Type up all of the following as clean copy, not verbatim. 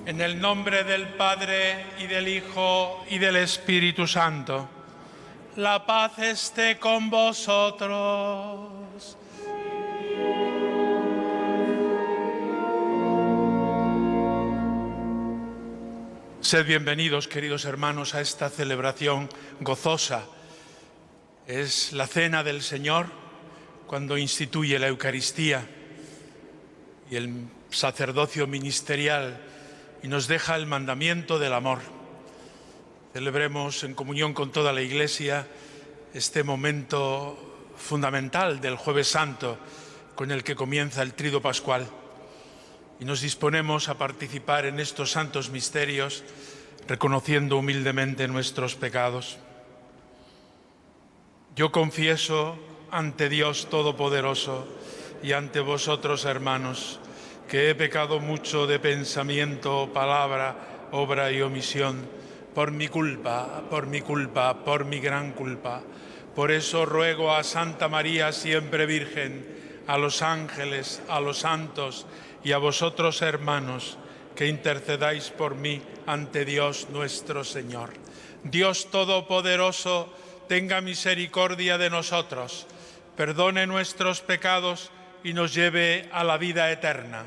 En el nombre del Padre, y del Hijo, y del Espíritu Santo. La paz esté con vosotros. Sed bienvenidos, queridos hermanos, a esta celebración gozosa. Es la cena del Señor cuando instituye la Eucaristía y el sacerdocio ministerial y nos deja el mandamiento del amor. Celebremos en comunión con toda la Iglesia este momento fundamental del Jueves Santo con el que comienza el Tríduo Pascual. Y nos disponemos a participar en estos santos misterios, reconociendo humildemente nuestros pecados. Yo confieso ante Dios Todopoderoso y ante vosotros, hermanos, que he pecado mucho de pensamiento, palabra, obra y omisión, por mi culpa, por mi gran culpa. Por eso ruego a Santa María, siempre Virgen, a los ángeles, a los santos y a vosotros, hermanos, que intercedáis por mí ante Dios nuestro Señor. Dios Todopoderoso, tenga misericordia de nosotros, perdone nuestros pecados y nos lleve a la vida eterna.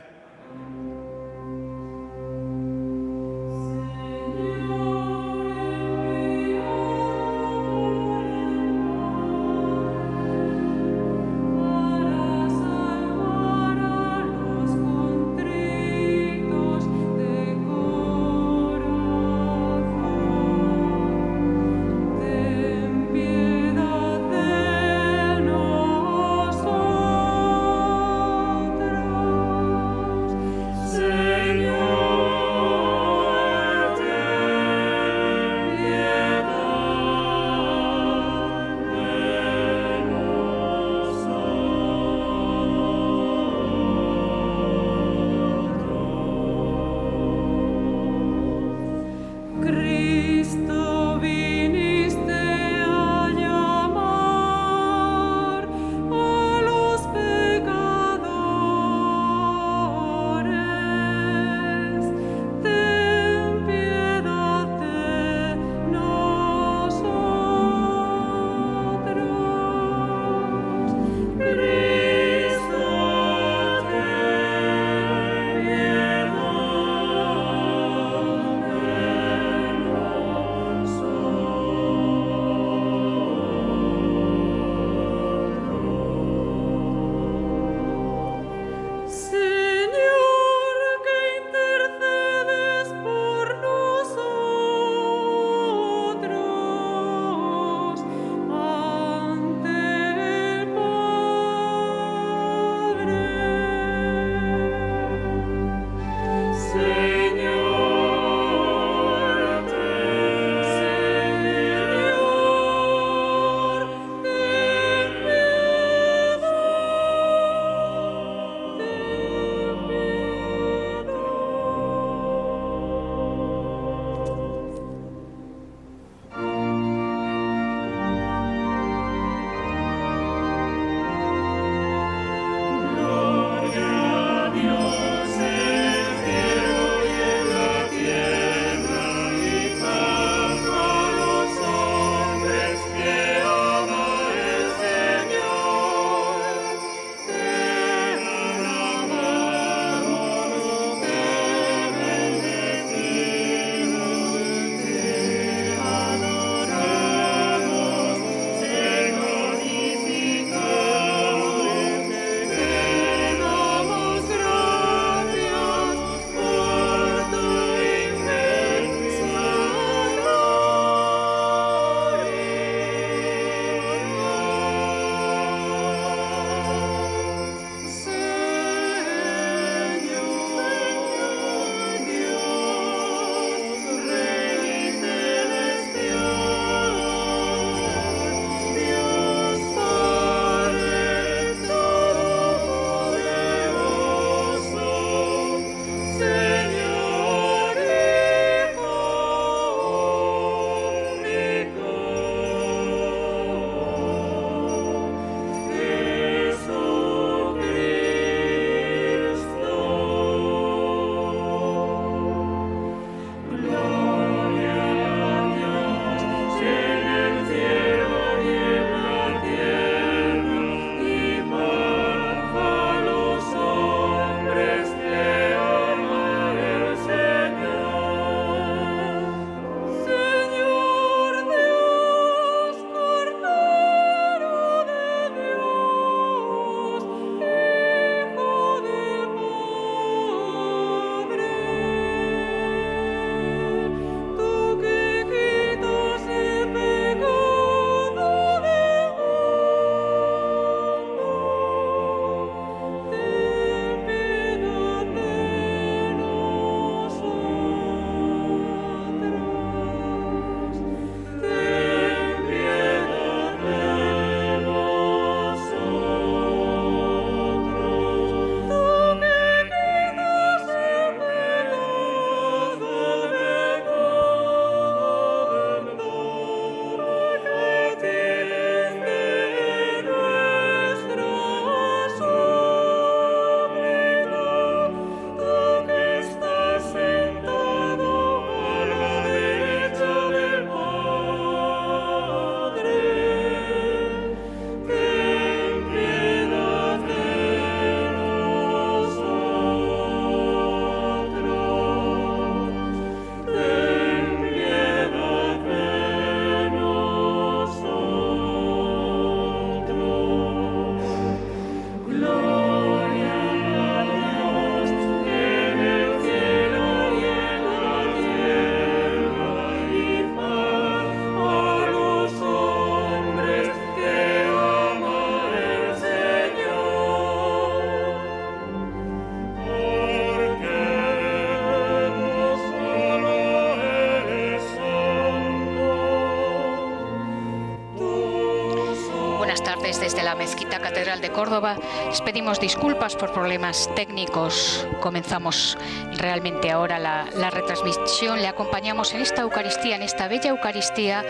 oyentes desde la Mezquita Catedral de Córdoba. Les pedimos disculpas por problemas técnicos. Comenzamos realmente ahora la retransmisión. Le acompañamos en esta Eucaristía, en esta bella Eucaristía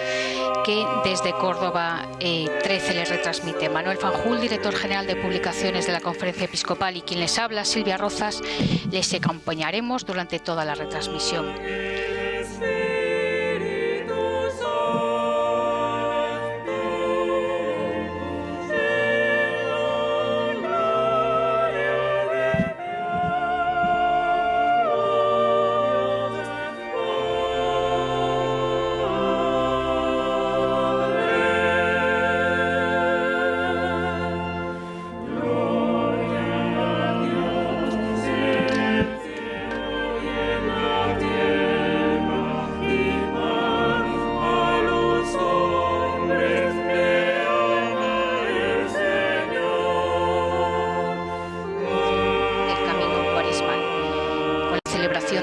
que desde Córdoba 13 le retransmite Manuel Fanjul, director general de publicaciones de la Conferencia Episcopal, y quien les habla, Silvia Rozas. Les acompañaremos durante toda la retransmisión.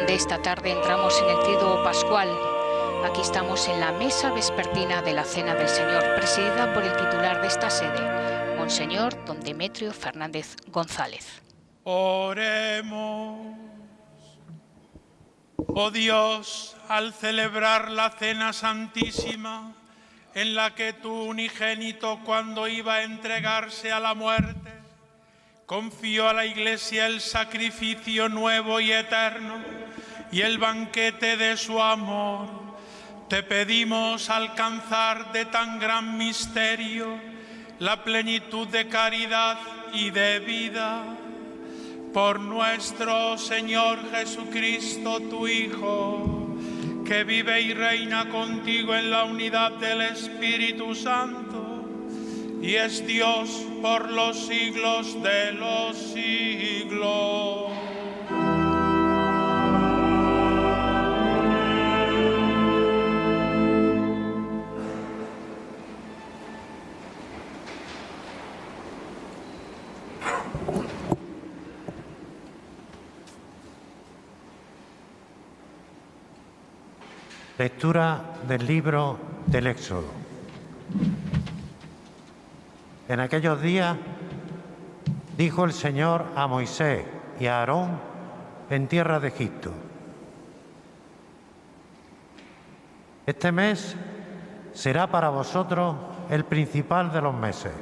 Esta tarde entramos en el Triduo Pascual. Aquí estamos en la mesa vespertina de la Cena del Señor, presidida por el titular de esta sede, Monseñor Don Demetrio Fernández González. Oremos. Oh Dios, al celebrar la Cena Santísima, en la que tu unigénito, cuando iba a entregarse a la muerte, confió a la Iglesia el sacrificio nuevo y eterno y el banquete de su amor, te pedimos alcanzar de tan gran misterio la plenitud de caridad y de vida. Por nuestro Señor Jesucristo, tu Hijo, que vive y reina contigo en la unidad del Espíritu Santo, y es Dios por los siglos de los siglos. Lectura del libro del Éxodo. En aquellos días dijo el Señor a Moisés y a Aarón en tierra de Egipto: este mes será para vosotros el principal de los meses.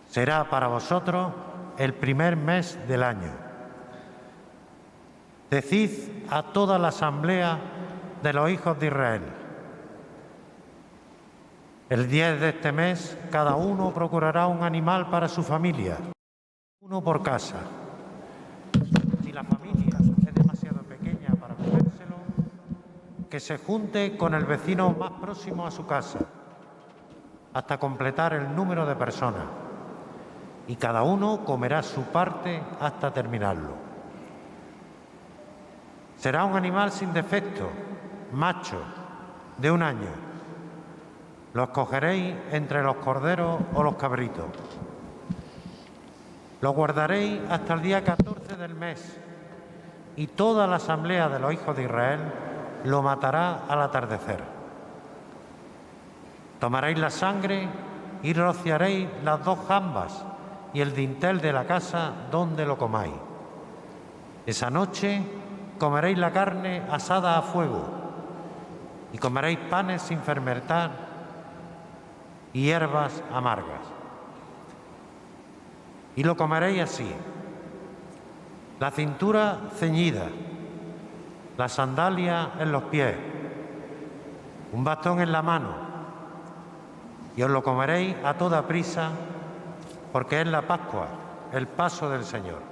Será para vosotros el primer mes del año. Decid a toda la asamblea de los hijos de Israel: el 10 de este mes cada uno procurará un animal para su familia, uno por casa. Si la familia es demasiado pequeña para comérselo, que se junte con el vecino más próximo a su casa, hasta completar el número de personas, y cada uno comerá su parte hasta terminarlo. Será un animal sin defecto, macho, de 1 año. Lo escogeréis entre los corderos o los cabritos. Lo guardaréis hasta el día 14 del mes, y toda la asamblea de los hijos de Israel lo matará al atardecer. Tomaréis la sangre y rociaréis las 2 jambas y el dintel de la casa donde lo comáis. Esa noche comeréis la carne asada a fuego y comeréis panes sin fermentar y hierbas amargas. Y lo comeréis así: la cintura ceñida, la sandalia en los pies, un bastón en la mano, y os lo comeréis a toda prisa, porque es la Pascua, el paso del Señor.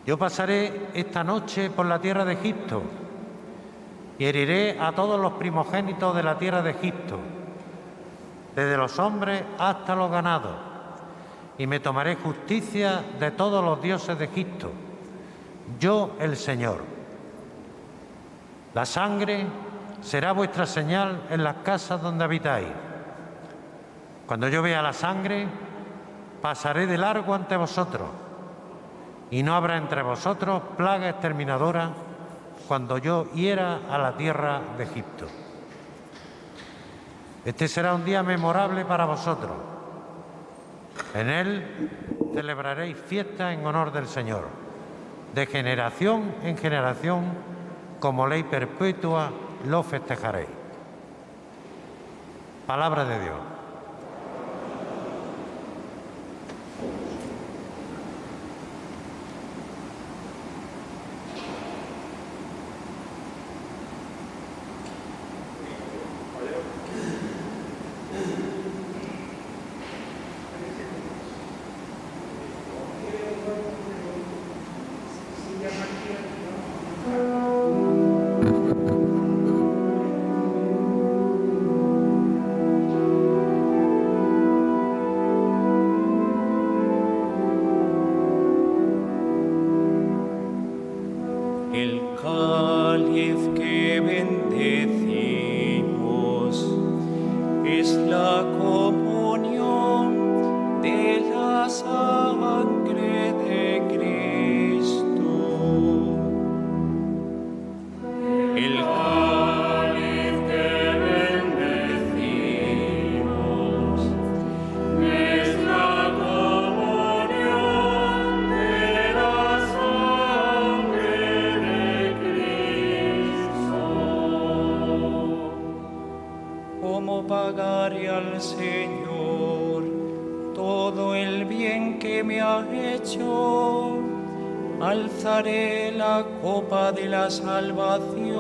Yo pasaré esta noche por la tierra de Egipto y heriré a todos los primogénitos de la tierra de Egipto, desde los hombres hasta los ganados, y me tomaré justicia de todos los dioses de Egipto, yo el Señor. La sangre será vuestra señal en las casas donde habitáis. Cuando yo vea la sangre, pasaré de largo ante vosotros, y no habrá entre vosotros plaga exterminadora cuando yo hiera a la tierra de Egipto. Este será un día memorable para vosotros. En él celebraréis fiesta en honor del Señor. De generación en generación, como ley perpetua, lo festejaréis. Palabra de Dios. El cáliz que bendecimos es la comunión de la sangre de Cristo. El cáliz que bendecimos es la comunión de la sangre de Cristo. ¿Cómo pagaré al Señor todo el bien que me ha hecho? Alzaré la copa de la salvación,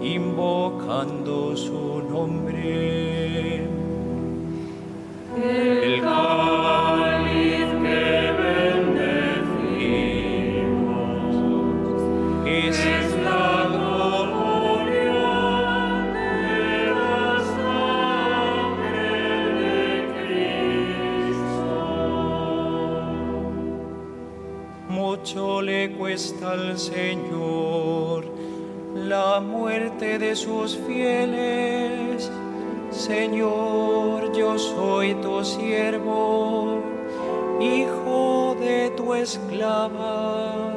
invocando su nombre. El cáliz que bendecimos es la comunión de la sangre de Cristo. Mucho le cuesta al Señor la muerte de sus fieles. Señor, yo soy tu siervo, hijo de tu esclava.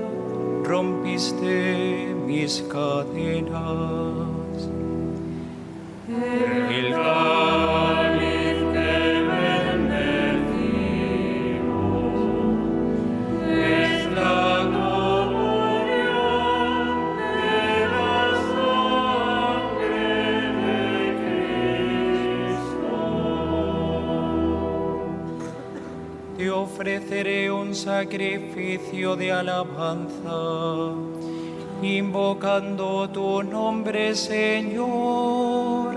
Rompiste mis cadenas. El cáliz que bendecimos es la comunión de la sangre de Cristo. Te ofreceré un sacrificio de alabanza, invocando tu nombre, Señor.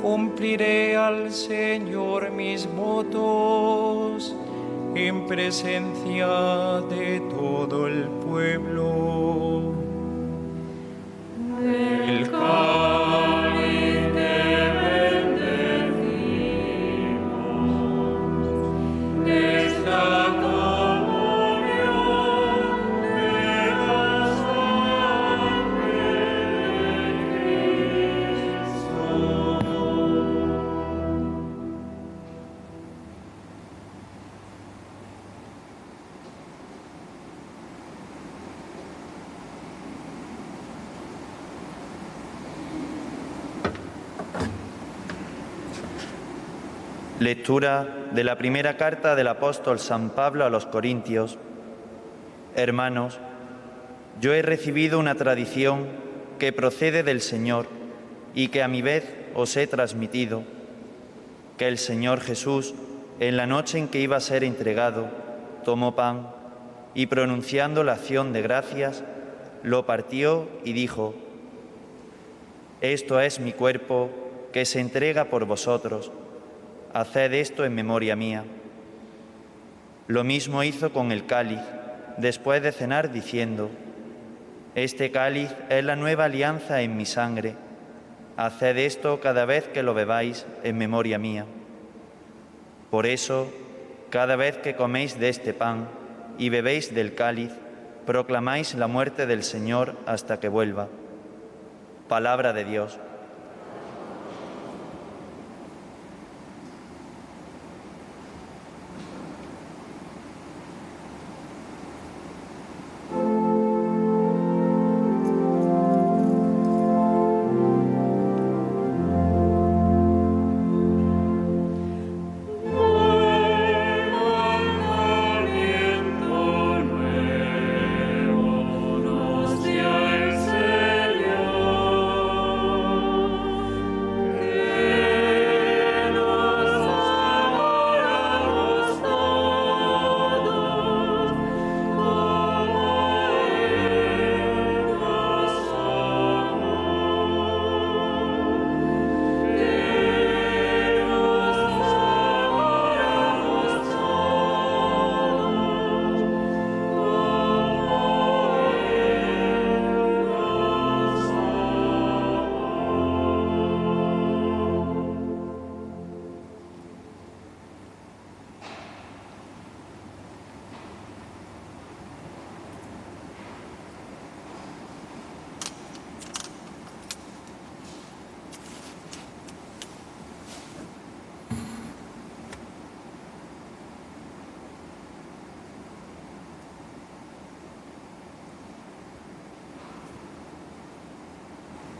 Cumpliré al Señor mis votos en presencia de todo el pueblo. El cáliz que bendecimos es la comunión de la sangre de Cristo. Lectura de la primera carta del apóstol San Pablo a los Corintios. Hermanos, yo he recibido una tradición que procede del Señor y que a mi vez os he transmitido, que el Señor Jesús, en la noche en que iba a ser entregado, tomó pan y pronunciando la acción de gracias, lo partió y dijo: Esto es mi cuerpo que se entrega por vosotros. Haced esto en memoria mía. Lo mismo hizo con el cáliz, después de cenar, diciendo: Este cáliz es la nueva alianza en mi sangre. Haced esto cada vez que lo bebáis en memoria mía. Por eso, cada vez que coméis de este pan y bebéis del cáliz, proclamáis la muerte del Señor hasta que vuelva. Palabra de Dios.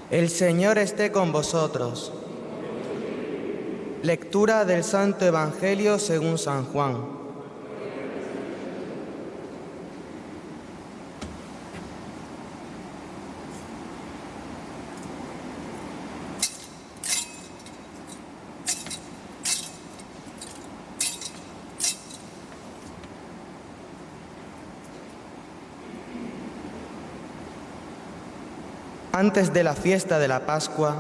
El Señor esté con vosotros. Lectura del Santo Evangelio según San Juan. Antes de la fiesta de la Pascua,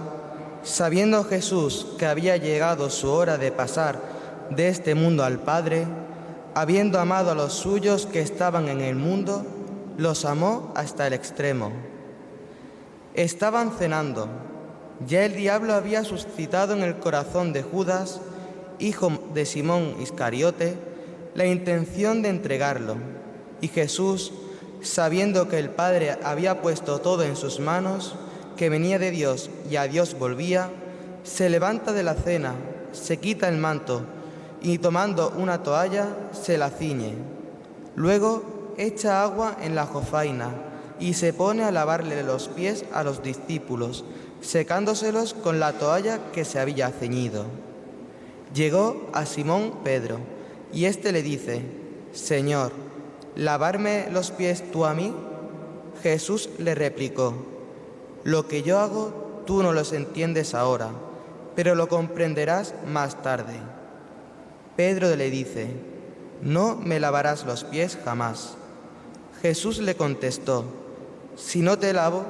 sabiendo Jesús que había llegado su hora de pasar de este mundo al Padre, habiendo amado a los suyos que estaban en el mundo, los amó hasta el extremo. Estaban cenando. Ya el diablo había suscitado en el corazón de Judas, hijo de Simón Iscariote, la intención de entregarlo. Y Jesús, sabiendo que el Padre había puesto todo en sus manos, que venía de Dios y a Dios volvía, se levanta de la cena, se quita el manto y tomando una toalla se la ciñe. Luego echa agua en la jofaina y se pone a lavarle los pies a los discípulos, secándoselos con la toalla que se había ceñido. Llegó a Simón Pedro y éste le dice: Señor, ¿lavarme los pies tú a mí? Jesús le replicó: Lo que yo hago tú no los entiendes ahora, pero lo comprenderás más tarde. Pedro le dice: No me lavarás los pies jamás. Jesús le contestó: Si no te lavo,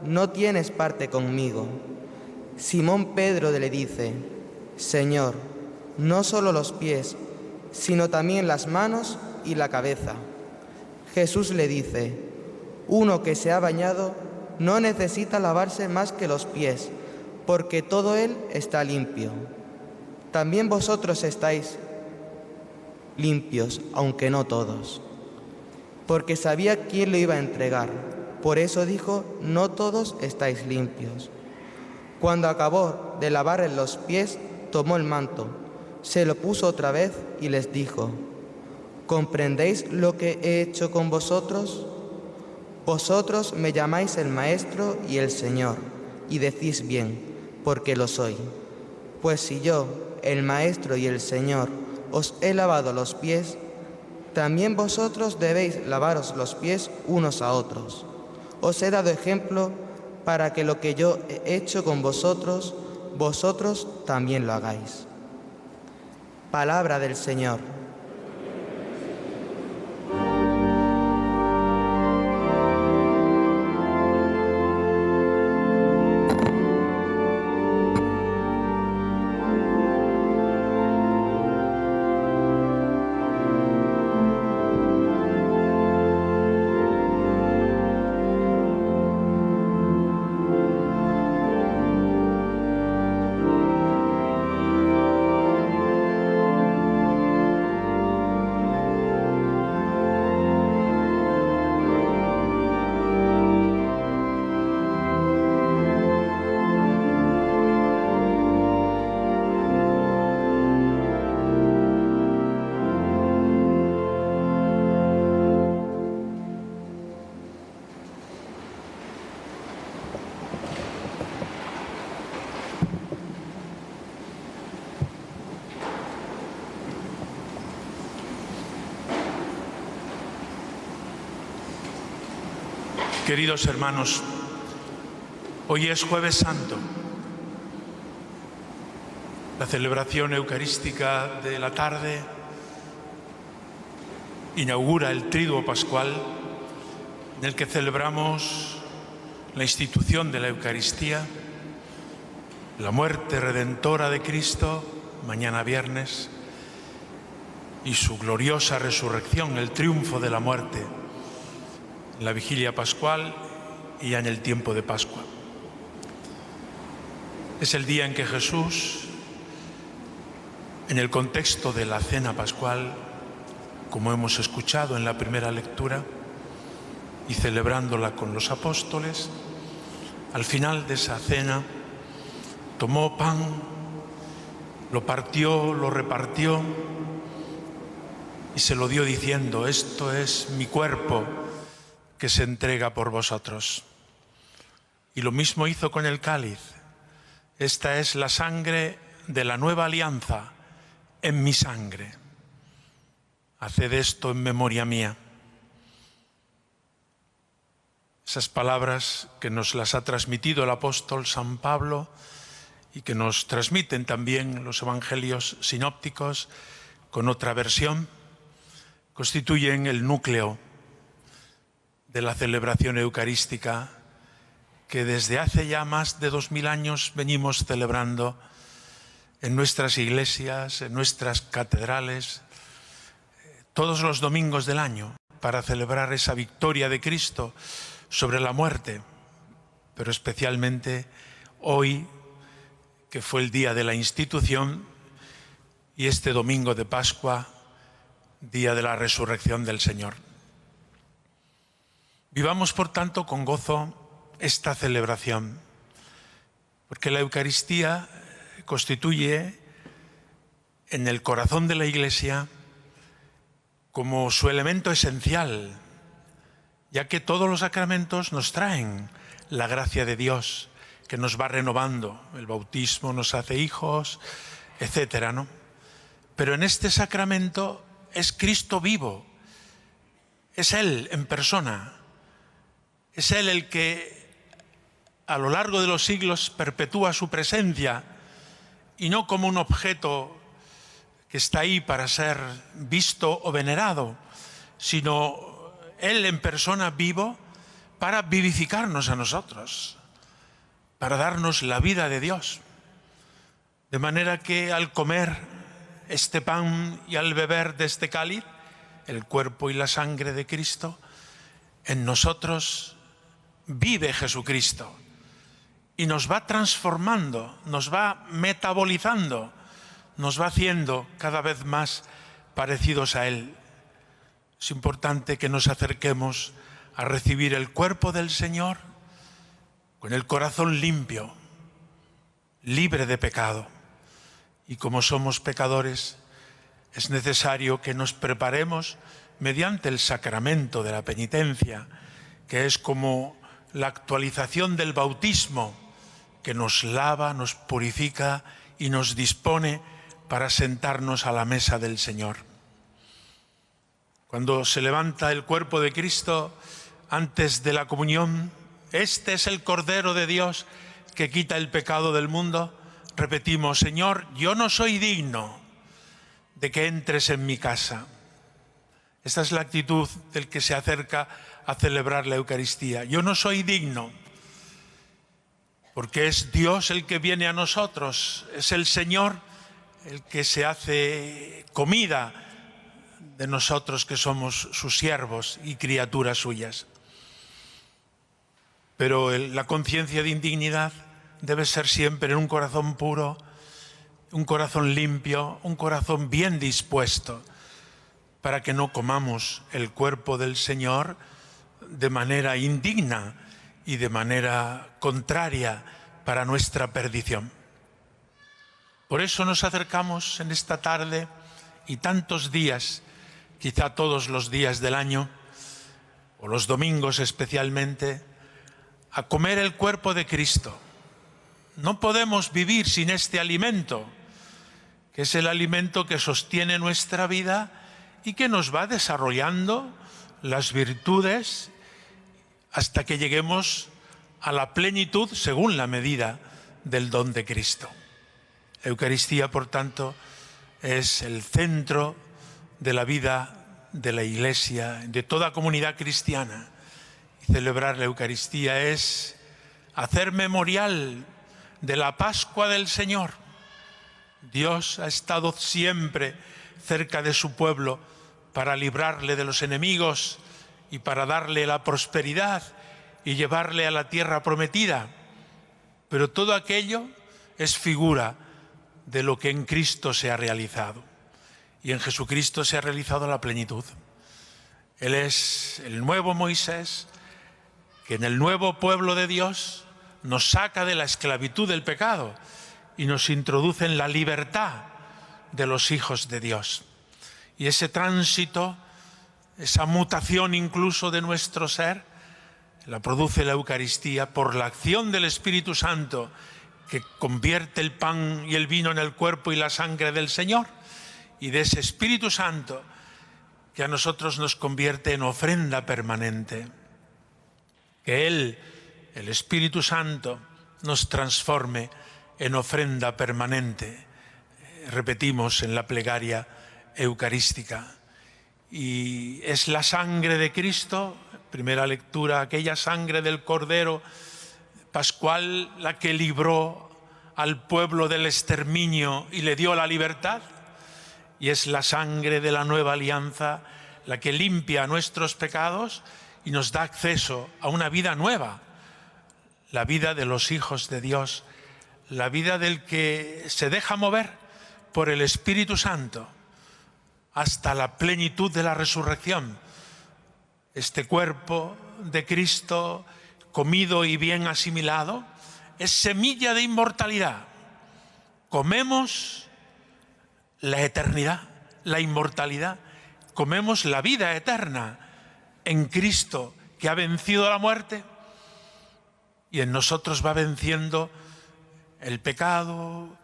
no tienes parte conmigo. Simón Pedro le dice: Señor, no solo los pies, sino también las manos y la cabeza. Jesús le dice: Uno que se ha bañado no necesita lavarse más que los pies, porque todo él está limpio. También vosotros estáis limpios, aunque no todos. Porque sabía quién lo iba a entregar. Por eso dijo: no todos estáis limpios. Cuando acabó de lavarles los pies, tomó el manto, se lo puso otra vez y les dijo: ¿Comprendéis lo que he hecho con vosotros? Vosotros me llamáis el Maestro y el Señor, y decís bien, porque lo soy. Pues si yo, el Maestro y el Señor, os he lavado los pies, también vosotros debéis lavaros los pies unos a otros. Os he dado ejemplo para que lo que yo he hecho con vosotros, vosotros también lo hagáis. Palabra del Señor. Queridos hermanos, hoy es Jueves Santo. La celebración eucarística de la tarde inaugura el Triduo Pascual, en el que celebramos la institución de la Eucaristía, la muerte redentora de Cristo, mañana viernes, y su gloriosa resurrección, el triunfo de la muerte, en la vigilia pascual y ya en el tiempo de Pascua. Es el día en que Jesús, en el contexto de la cena pascual, como hemos escuchado en la primera lectura, y celebrándola con los apóstoles, al final de esa cena tomó pan, lo partió, lo repartió y se lo dio diciendo: esto es mi cuerpo que se entrega por vosotros. Y lo mismo hizo con el cáliz. Esta es la sangre de la nueva alianza en mi sangre. Haced esto en memoria mía. Esas palabras que nos las ha transmitido el apóstol San Pablo y que nos transmiten también los evangelios sinópticos con otra versión, constituyen el núcleo de la celebración eucarística que desde hace ya más de 2000 años venimos celebrando en nuestras iglesias, en nuestras catedrales, todos los domingos del año, para celebrar esa victoria de Cristo sobre la muerte, pero especialmente hoy, que fue el día de la institución, y este domingo de Pascua, día de la resurrección del Señor. Vivamos, por tanto, con gozo esta celebración, porque la Eucaristía constituye en el corazón de la Iglesia como su elemento esencial, ya que todos los sacramentos nos traen la gracia de Dios, que nos va renovando. El bautismo nos hace hijos, etcétera, ¿no? Pero en este sacramento es Cristo vivo, es Él en persona, es Él el que a lo largo de los siglos perpetúa su presencia, y no como un objeto que está ahí para ser visto o venerado, sino Él en persona vivo para vivificarnos a nosotros, para darnos la vida de Dios. De manera que al comer este pan y al beber de este cáliz, el cuerpo y la sangre de Cristo, en nosotros vive Jesucristo y nos va transformando, nos va metabolizando, nos va haciendo cada vez más parecidos a Él. Es importante que nos acerquemos a recibir el cuerpo del Señor con el corazón limpio, libre de pecado. Y como somos pecadores, es necesario que nos preparemos mediante el sacramento de la penitencia, que es como la actualización del bautismo, que nos lava, nos purifica y nos dispone para sentarnos a la mesa del Señor. Cuando se levanta el cuerpo de Cristo antes de la comunión, este es el Cordero de Dios que quita el pecado del mundo, repetimos: Señor, yo no soy digno de que entres en mi casa. Esta es la actitud del que se acerca a celebrar la Eucaristía. Yo no soy digno, porque es Dios el que viene a nosotros, es el Señor el que se hace comida de nosotros que somos sus siervos y criaturas suyas. Pero la conciencia de indignidad debe ser siempre en un corazón puro, un corazón limpio, un corazón bien dispuesto, para que no comamos el cuerpo del Señor de manera indigna y de manera contraria para nuestra perdición. Por eso nos acercamos en esta tarde y tantos días, quizá todos los días del año, o los domingos especialmente, a comer el cuerpo de Cristo. No podemos vivir sin este alimento, que es el alimento que sostiene nuestra vida y que nos va desarrollando las virtudes hasta que lleguemos a la plenitud según la medida del don de Cristo. La Eucaristía, por tanto, es el centro de la vida de la Iglesia, de toda comunidad cristiana. Y celebrar la Eucaristía es hacer memorial de la Pascua del Señor. Dios ha estado siempre cerca de su pueblo para librarle de los enemigos y para darle la prosperidad y llevarle a la tierra prometida. Pero todo aquello es figura de lo que en Cristo se ha realizado. Y en Jesucristo se ha realizado la plenitud. Él es el nuevo Moisés, que en el nuevo pueblo de Dios nos saca de la esclavitud del pecado y nos introduce en la libertad de los hijos de Dios. Y ese tránsito, esa mutación incluso de nuestro ser, la produce la Eucaristía por la acción del Espíritu Santo, que convierte el pan y el vino en el cuerpo y la sangre del Señor, y de ese Espíritu Santo que a nosotros nos convierte en ofrenda permanente. Que Él, el Espíritu Santo, nos transforme en ofrenda permanente. Repetimos en la plegaria eucarística. Y es la sangre de Cristo, primera lectura, aquella sangre del Cordero pascual, la que libró al pueblo del exterminio y le dio la libertad. Y es la sangre de la nueva alianza la que limpia nuestros pecados y nos da acceso a una vida nueva, la vida de los hijos de Dios, la vida del que se deja mover por el Espíritu Santo hasta la plenitud de la resurrección. Este cuerpo de Cristo, comido y bien asimilado, es semilla de inmortalidad. Comemos la eternidad, la inmortalidad, comemos la vida eterna en Cristo, que ha vencido la muerte, y en nosotros va venciendo el pecado,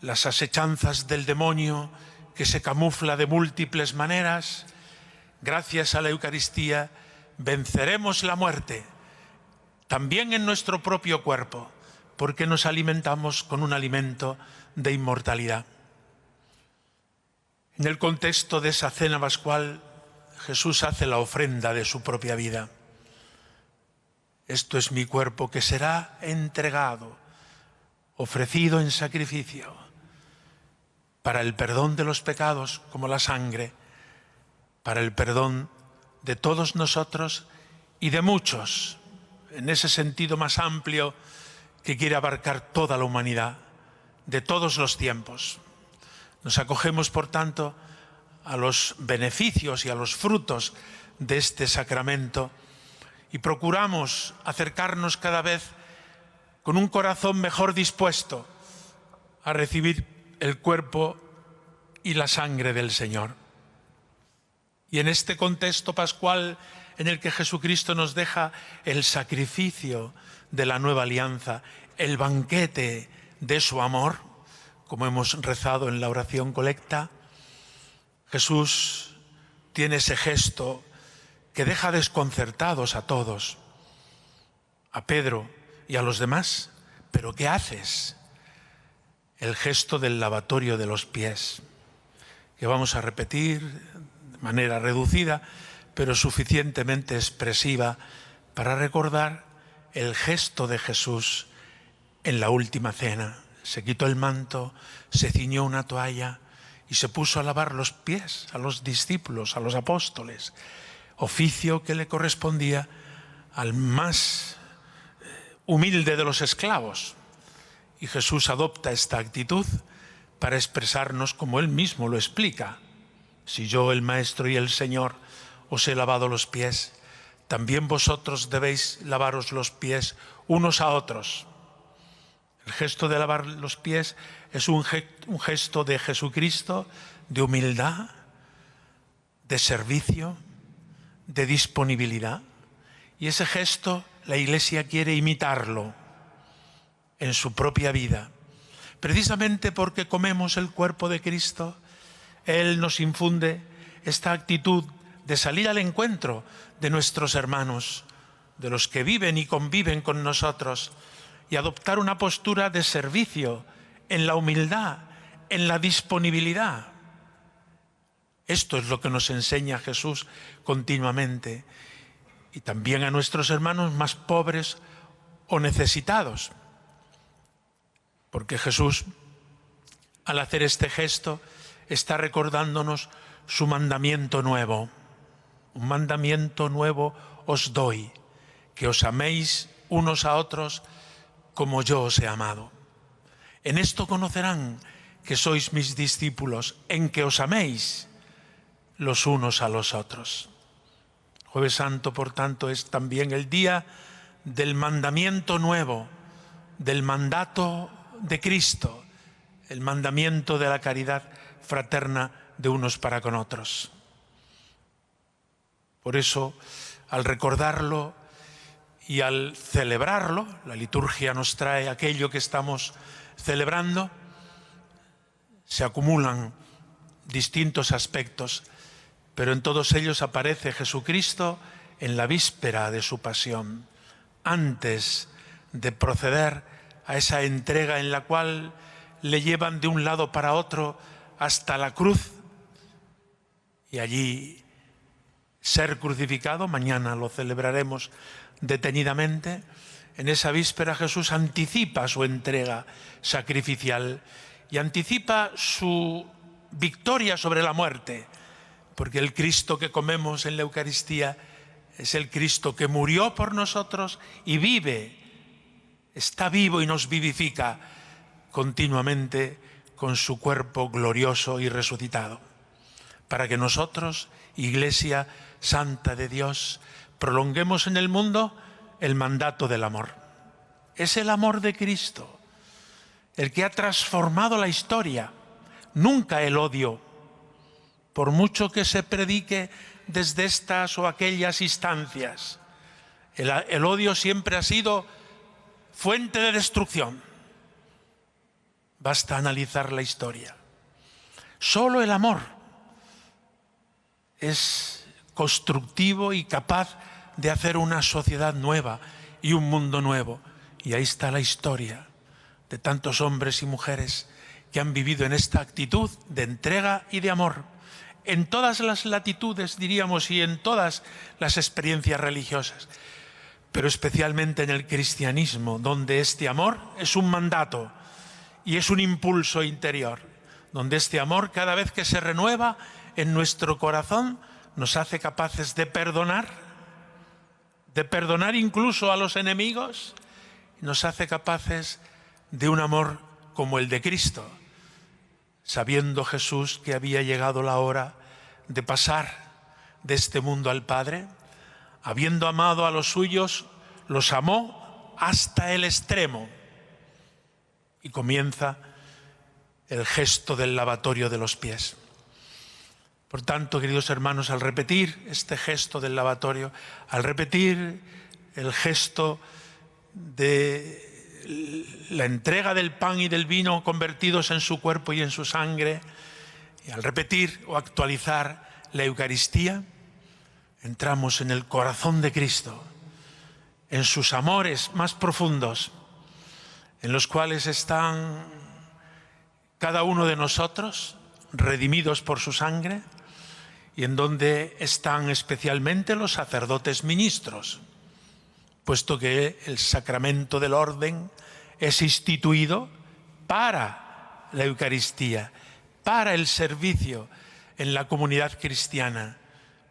las asechanzas del demonio, que se camufla de múltiples maneras. Gracias a la Eucaristía venceremos la muerte, también en nuestro propio cuerpo, porque nos alimentamos con un alimento de inmortalidad. En el contexto de esa cena pascual, Jesús hace la ofrenda de su propia vida. Esto es mi cuerpo que será entregado, ofrecido en sacrificio, para el perdón de los pecados, como la sangre, para el perdón de todos nosotros y de muchos, en ese sentido más amplio que quiere abarcar toda la humanidad, de todos los tiempos. Nos acogemos, por tanto, a los beneficios y a los frutos de este sacramento y procuramos acercarnos cada vez con un corazón mejor dispuesto a recibir el cuerpo y la sangre del Señor. Y en este contexto pascual en el que Jesucristo nos deja el sacrificio de la nueva alianza, el banquete de su amor, como hemos rezado en la oración colecta, Jesús tiene ese gesto que deja desconcertados a todos, a Pedro y a los demás. ¿Pero qué haces? El gesto del lavatorio de los pies, que vamos a repetir de manera reducida, pero suficientemente expresiva para recordar el gesto de Jesús en la última cena. Se quitó el manto, se ciñó una toalla y se puso a lavar los pies a los discípulos, a los apóstoles, oficio que le correspondía al más humilde de los esclavos. Y Jesús adopta esta actitud para expresarnos como Él mismo lo explica. Si yo, el Maestro y el Señor, os he lavado los pies, también vosotros debéis lavaros los pies unos a otros. El gesto de lavar los pies es un gesto de Jesucristo, de humildad, de servicio, de disponibilidad. Y ese gesto la Iglesia quiere imitarlo en su propia vida. Precisamente porque comemos el cuerpo de Cristo, Él nos infunde esta actitud de salir al encuentro de nuestros hermanos, de los que viven y conviven con nosotros, y adoptar una postura de servicio en la humildad, en la disponibilidad. Esto es lo que nos enseña Jesús continuamente, y también a nuestros hermanos más pobres o necesitados. Porque Jesús, al hacer este gesto, está recordándonos su mandamiento nuevo. Un mandamiento nuevo os doy, que os améis unos a otros como yo os he amado. En esto conocerán que sois mis discípulos, en que os améis los unos a los otros. Jueves Santo, por tanto, es también el día del mandamiento nuevo, del mandato de Cristo, el mandamiento de la caridad fraterna de unos para con otros. Por eso, al recordarlo Y al celebrarlo, la liturgia nos trae aquello que estamos celebrando, se acumulan distintos aspectos, pero en todos ellos aparece Jesucristo en la víspera de su pasión, antes de proceder a esa entrega en la cual le llevan de un lado para otro hasta la cruz y allí ser crucificado. Mañana lo celebraremos detenidamente. En esa víspera Jesús anticipa su entrega sacrificial y anticipa su victoria sobre la muerte, porque el Cristo que comemos en la Eucaristía es el Cristo que murió por nosotros y vive, está vivo y nos vivifica continuamente con su cuerpo glorioso y resucitado, para que nosotros, Iglesia Santa de Dios, prolonguemos en el mundo el mandato del amor. Es el amor de Cristo el que ha transformado la historia, nunca el odio, por mucho que se predique desde estas o aquellas instancias. El odio siempre ha sido fuente de destrucción. Basta analizar la historia. Solo el amor es constructivo y capaz de hacer una sociedad nueva y un mundo nuevo. Y ahí está la historia de tantos hombres y mujeres que han vivido en esta actitud de entrega y de amor, en todas las latitudes, diríamos, y en todas las experiencias religiosas, pero especialmente en el cristianismo, donde este amor es un mandato y es un impulso interior, donde este amor, cada vez que se renueva en nuestro corazón, nos hace capaces de perdonar incluso a los enemigos, nos hace capaces de un amor como el de Cristo, sabiendo Jesús que había llegado la hora de pasar de este mundo al Padre, habiendo amado a los suyos, los amó hasta el extremo. Y comienza el gesto del lavatorio de los pies. Por tanto, queridos hermanos, al repetir este gesto del lavatorio, al repetir el gesto de la entrega del pan y del vino convertidos en su cuerpo y en su sangre, y al repetir o actualizar la Eucaristía, entramos en el corazón de Cristo, en sus amores más profundos, en los cuales están cada uno de nosotros, redimidos por su sangre, y en donde están especialmente los sacerdotes ministros, puesto que el sacramento del orden es instituido para la Eucaristía, para el servicio en la comunidad cristiana,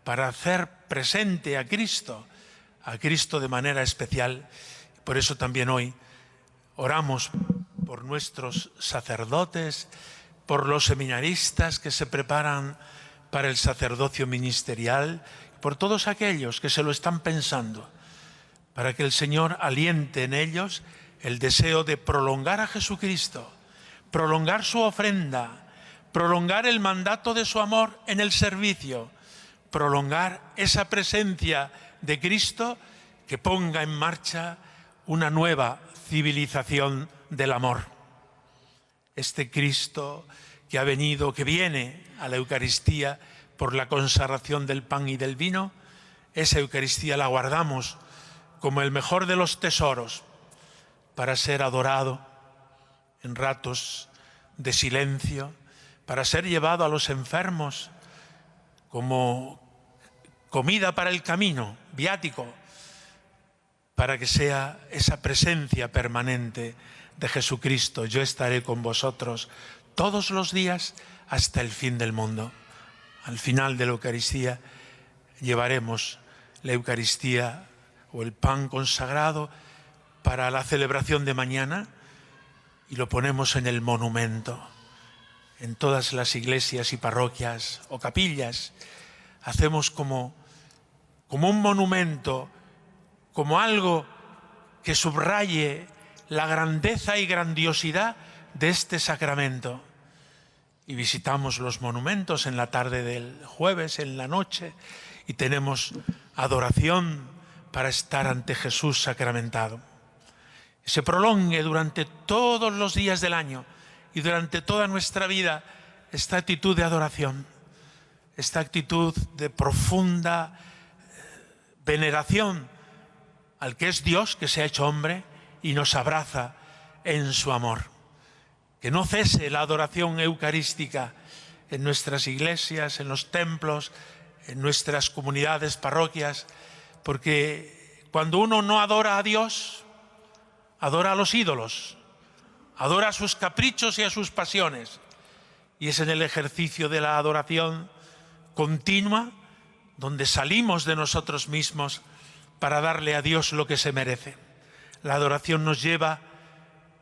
para hacer presente a Cristo de manera especial. Por eso también hoy oramos por nuestros sacerdotes, por los seminaristas que se preparan para el sacerdocio ministerial, por todos aquellos que se lo están pensando, para que el Señor aliente en ellos el deseo de prolongar a Jesucristo, prolongar su ofrenda, prolongar el mandato de su amor en el servicio, prolongar esa presencia de Cristo que ponga en marcha una nueva civilización del amor. Este Cristo que ha venido, que viene a la Eucaristía por la consagración del pan y del vino, esa Eucaristía la guardamos como el mejor de los tesoros para ser adorado en ratos de silencio, para ser llevado a los enfermos como comida para el camino, viático, para que sea esa presencia permanente de Jesucristo. Yo estaré con vosotros todos los días hasta el fin del mundo. Al final de la Eucaristía llevaremos la Eucaristía o el pan consagrado para la celebración de mañana y lo ponemos en el monumento. En todas las iglesias y parroquias o capillas hacemos como un monumento, como algo que subraye la grandeza y grandiosidad de este sacramento. Y visitamos los monumentos en la tarde del jueves, en la noche, y tenemos adoración para estar ante Jesús sacramentado. Que se prolongue durante todos los días del año y durante toda nuestra vida esta actitud de adoración, esta actitud de profunda veneración al que es Dios, que se ha hecho hombre y nos abraza en su amor. Que no cese la adoración eucarística en nuestras iglesias, en los templos, en nuestras comunidades, parroquias, porque cuando uno no adora a Dios, adora a los ídolos, adora a sus caprichos y a sus pasiones. Y es en el ejercicio de la adoración continua donde salimos de nosotros mismos para darle a Dios lo que se merece. La adoración nos lleva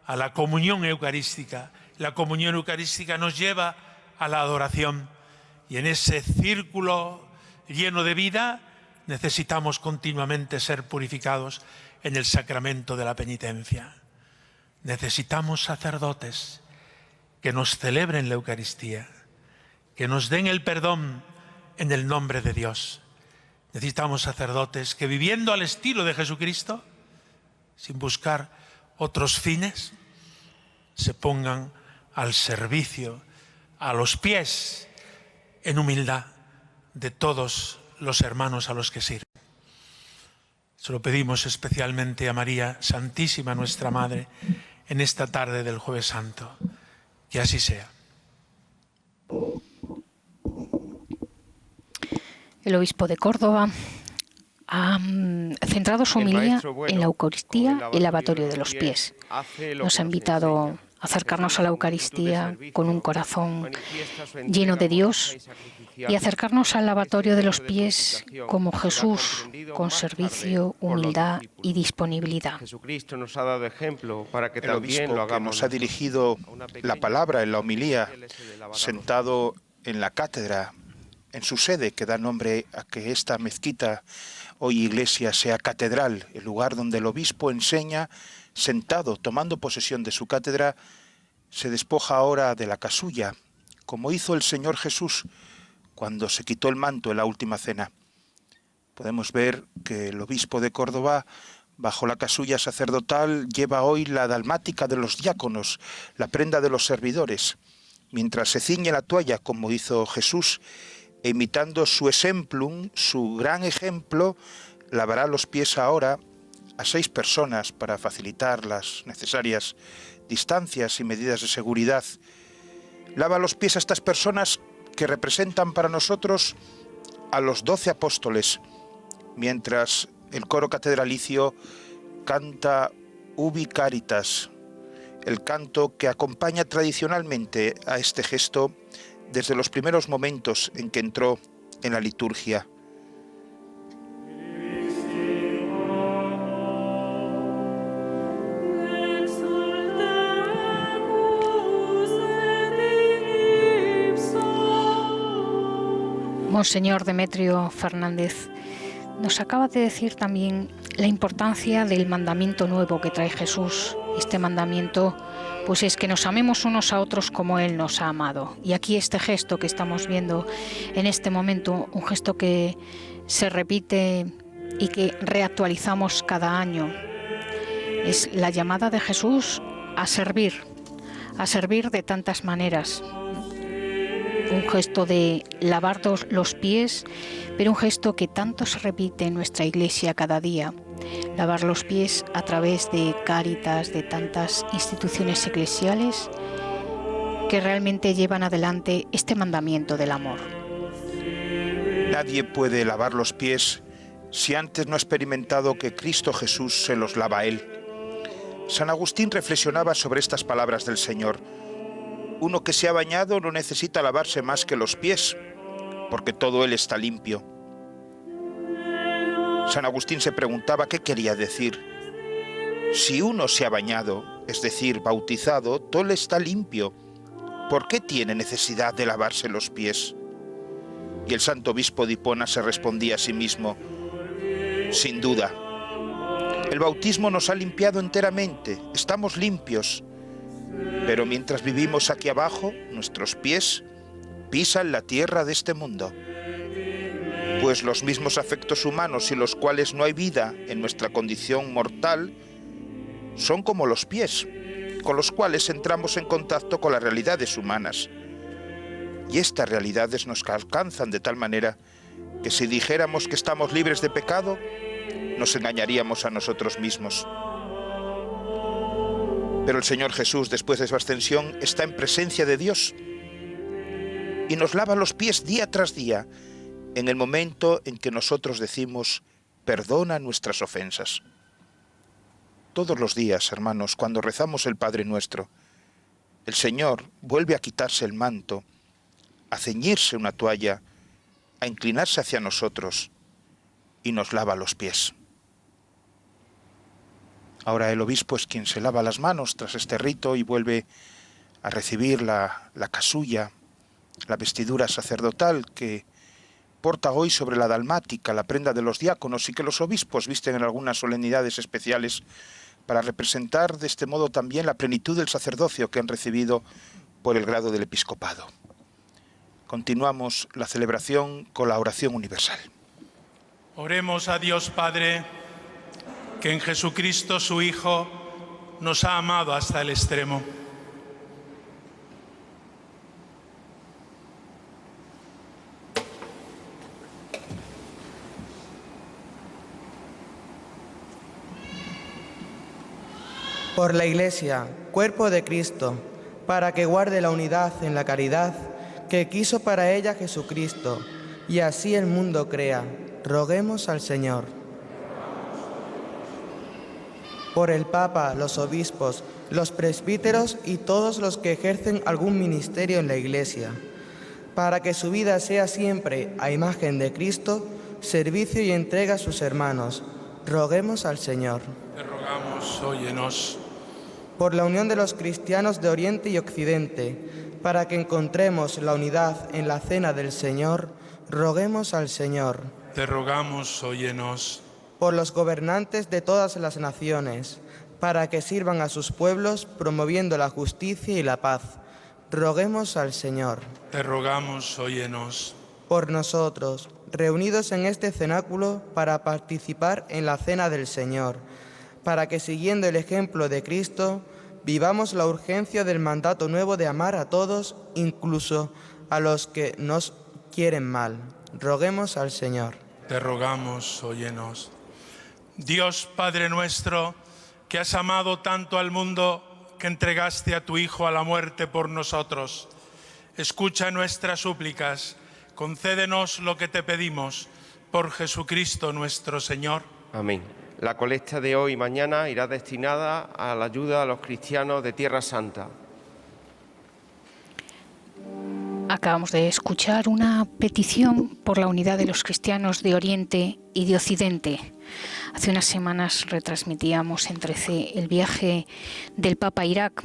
a la comunión eucarística. La comunión eucarística nos lleva a la adoración. Y en ese círculo lleno de vida necesitamos continuamente ser purificados en el sacramento de la penitencia. Necesitamos sacerdotes que nos celebren la Eucaristía, que nos den el perdón en el nombre de Dios. Necesitamos sacerdotes que, viviendo al estilo de Jesucristo, sin buscar otros fines, se pongan al servicio, a los pies, en humildad, de todos los hermanos a los que sirven. Se lo pedimos especialmente a María Santísima, nuestra Madre, en esta tarde del Jueves Santo. Que así sea. El obispo de Córdoba ha centrado su homilía en la Eucaristía y el lavatorio de los pies. Nos ha invitado a acercarnos a la Eucaristía con un corazón lleno de Dios y acercarnos al lavatorio de los pies como Jesús, con servicio, humildad y disponibilidad. Jesucristo nos ha dado ejemplo para que el también obispo lo hagamos. que nos ha dirigido la palabra en la homilía, sentado en la cátedra, en su sede, que da nombre a que esta mezquita, hoy iglesia, sea catedral, el lugar donde el obispo enseña, sentado, tomando posesión de su cátedra, se despoja ahora de la casulla, como hizo el Señor Jesús cuando se quitó el manto en la última cena. Podemos ver que el obispo de Córdoba, bajo la casulla sacerdotal, lleva hoy la dalmática de los diáconos, la prenda de los servidores, mientras se ciñe la toalla como hizo Jesús, e imitando su exemplum, su gran ejemplo, lavará los pies ahora a 6 personas para facilitar las necesarias distancias y medidas de seguridad. Lava los pies a estas personas que representan para nosotros a los 12 apóstoles, mientras el coro catedralicio canta Ubi Caritas, el canto que acompaña tradicionalmente a este gesto desde los primeros momentos en que entró en la liturgia. Monseñor Demetrio Fernández nos acaba de decir también la importancia del mandamiento nuevo que trae Jesús. Este mandamiento pues es que nos amemos unos a otros como Él nos ha amado. Y aquí este gesto que estamos viendo en este momento, un gesto que se repite y que reactualizamos cada año, es la llamada de Jesús a servir de tantas maneras. Un gesto de lavar los pies, pero un gesto que tanto se repite en nuestra iglesia cada día. Lavar los pies a través de Cáritas, de tantas instituciones eclesiales que realmente llevan adelante este mandamiento del amor. Nadie puede lavar los pies si antes no ha experimentado que Cristo Jesús se los lava a él. San Agustín reflexionaba sobre estas palabras del Señor. Uno que se ha bañado no necesita lavarse más que los pies, porque todo él está limpio. San Agustín se preguntaba qué quería decir. Si uno se ha bañado, es decir, bautizado, todo él está limpio. ¿Por qué tiene necesidad de lavarse los pies? Y el santo obispo de Hipona se respondía a sí mismo, sin duda, el bautismo nos ha limpiado enteramente, estamos limpios. Pero mientras vivimos aquí abajo, nuestros pies pisan la tierra de este mundo. pues los mismos afectos humanos sin los cuales no hay vida en nuestra condición mortal son como los pies, con los cuales entramos en contacto con las realidades humanas. Y estas realidades nos alcanzan de tal manera que si dijéramos que estamos libres de pecado, nos engañaríamos a nosotros mismos. Pero el Señor Jesús, después de su ascensión, está en presencia de Dios y nos lava los pies día tras día en el momento en que nosotros decimos, perdona nuestras ofensas. Todos los días, hermanos, cuando rezamos el Padre Nuestro, el Señor vuelve a quitarse el manto, a ceñirse una toalla, a inclinarse hacia nosotros y nos lava los pies. Ahora el obispo es quien se lava las manos tras este rito y vuelve a recibir la casulla, la vestidura sacerdotal que porta hoy sobre la dalmática, la prenda de los diáconos, y que los obispos visten en algunas solemnidades especiales para representar de este modo también la plenitud del sacerdocio que han recibido por el grado del episcopado. Continuamos la celebración con la oración universal. Oremos a Dios Padre, que en Jesucristo su Hijo nos ha amado hasta el extremo. Por la Iglesia, cuerpo de Cristo, para que guarde la unidad en la caridad que quiso para ella Jesucristo, y así el mundo crea, roguemos al Señor. Por el Papa, los obispos, los presbíteros y todos los que ejercen algún ministerio en la Iglesia, para que su vida sea siempre, a imagen de Cristo, servicio y entrega a sus hermanos, roguemos al Señor. Te rogamos, óyenos. Por la unión de los cristianos de Oriente y Occidente, para que encontremos la unidad en la cena del Señor, roguemos al Señor. Te rogamos, óyenos. Por los gobernantes de todas las naciones, para que sirvan a sus pueblos promoviendo la justicia y la paz, roguemos al Señor. Te rogamos, óyenos. Por nosotros, reunidos en este cenáculo para participar en la cena del Señor, para que siguiendo el ejemplo de Cristo, vivamos la urgencia del mandato nuevo de amar a todos, incluso a los que nos quieren mal. Roguemos al Señor. Te rogamos, óyenos. Dios Padre nuestro, que has amado tanto al mundo que entregaste a tu Hijo a la muerte por nosotros, escucha nuestras súplicas, concédenos lo que te pedimos, por Jesucristo nuestro Señor. Amén. La colecta de hoy y mañana irá destinada a la ayuda a los cristianos de Tierra Santa. Acabamos de escuchar una petición por la unidad de los cristianos de Oriente y de Occidente. Hace unas semanas retransmitíamos en 13 el viaje del Papa a Irak.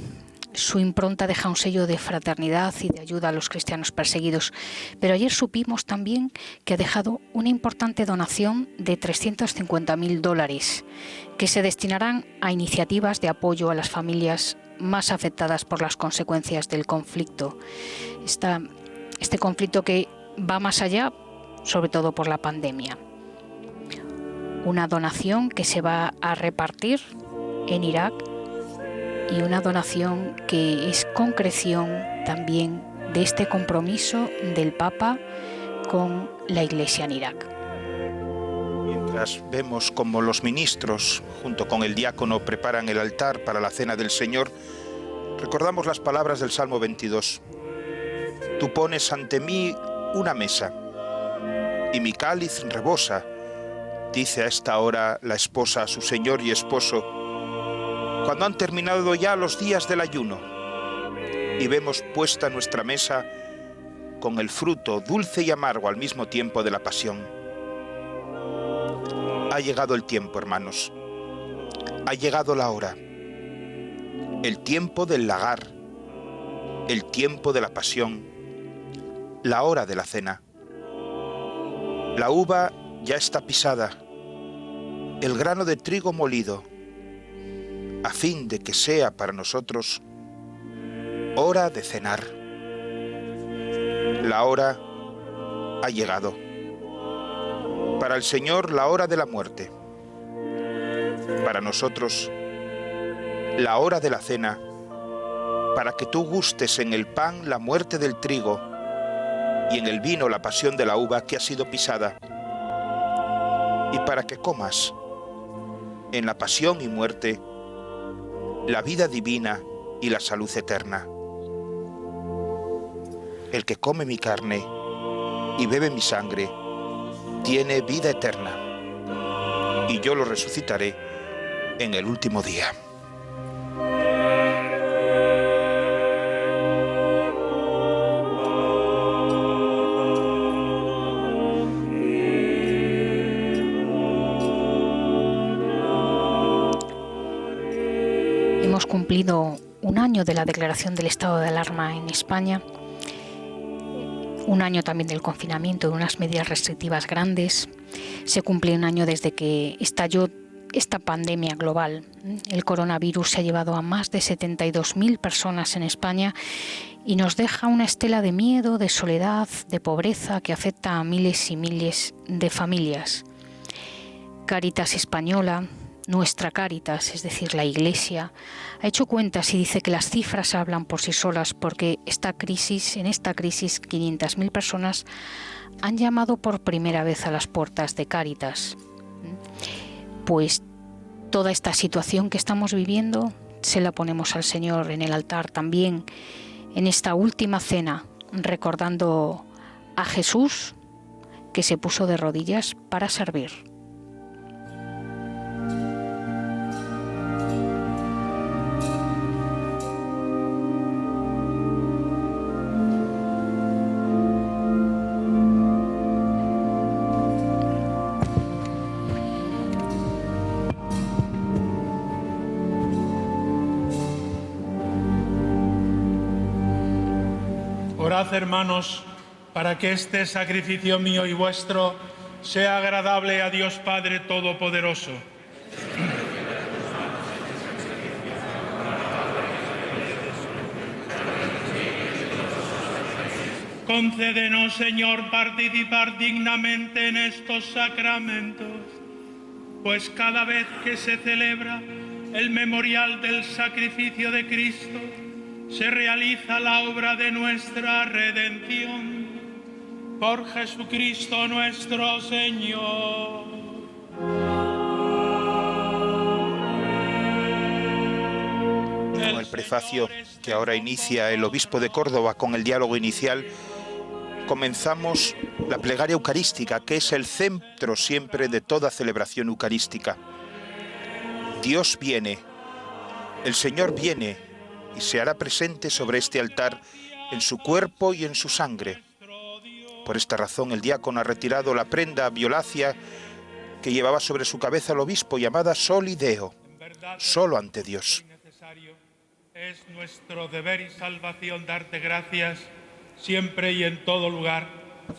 Su impronta deja un sello de fraternidad y de ayuda a los cristianos perseguidos. Pero ayer supimos también que ha dejado una importante donación de $350.000 que se destinarán a iniciativas de apoyo a las familias más afectadas por las consecuencias del conflicto. Este conflicto que va más allá, sobre todo por la pandemia. Una donación que se va a repartir en Irak y una donación que es concreción también de este compromiso del Papa con la Iglesia en Irak. Mientras vemos cómo los ministros, junto con el diácono, preparan el altar para la cena del Señor, recordamos las palabras del Salmo 22. Tú pones ante mí una mesa, y mi cáliz rebosa, dice a esta hora la esposa a su señor y esposo, cuando han terminado ya los días del ayuno, y vemos puesta nuestra mesa con el fruto dulce y amargo al mismo tiempo de la pasión. Ha llegado el tiempo, hermanos. Ha llegado la hora. El tiempo del lagar, el tiempo de la pasión, la hora de la cena. La uva ya está pisada, el grano de trigo molido, a fin de que sea para nosotros hora de cenar. La hora ha llegado. Para el Señor, la hora de la muerte. Para nosotros, la hora de la cena, para que tú gustes en el pan la muerte del trigo y en el vino la pasión de la uva que ha sido pisada, y para que comas en la pasión y muerte la vida divina y la salud eterna. El que come mi carne y bebe mi sangre tiene vida eterna, y yo lo resucitaré en el último día. Hemos cumplido un año de la declaración del estado de alarma en España, un año también del confinamiento, de unas medidas restrictivas grandes. Se cumple un año desde que estalló esta pandemia global. El coronavirus se ha llevado a más de 72.000 personas en España y nos deja una estela de miedo, de soledad, de pobreza que afecta a miles y miles de familias. Cáritas Española, nuestra Cáritas, es decir, la Iglesia, ha hecho cuentas y dice que las cifras hablan por sí solas, porque en esta crisis 500.000 personas han llamado por primera vez a las puertas de Cáritas. Pues toda esta situación que estamos viviendo se la ponemos al Señor en el altar también en esta última cena, recordando a Jesús que se puso de rodillas para servir. Orad, hermanos, para que este sacrificio mío y vuestro sea agradable a Dios Padre Todopoderoso. Concédenos, Señor, participar dignamente en estos sacramentos, pues cada vez que se celebra el memorial del sacrificio de Cristo, se realiza la obra de nuestra redención. Por Jesucristo nuestro Señor. Con el prefacio que ahora inicia el obispo de Córdoba con el diálogo inicial, comenzamos la plegaria eucarística, que es el centro siempre de toda celebración eucarística. Dios viene, el Señor viene y se hará presente sobre este altar en su cuerpo y en su sangre. Por esta razón el diácono ha retirado la prenda violácea que llevaba sobre su cabeza el obispo, llamada Soli Deo, solo ante Dios. Es nuestro deber y salvación darte gracias siempre y en todo lugar,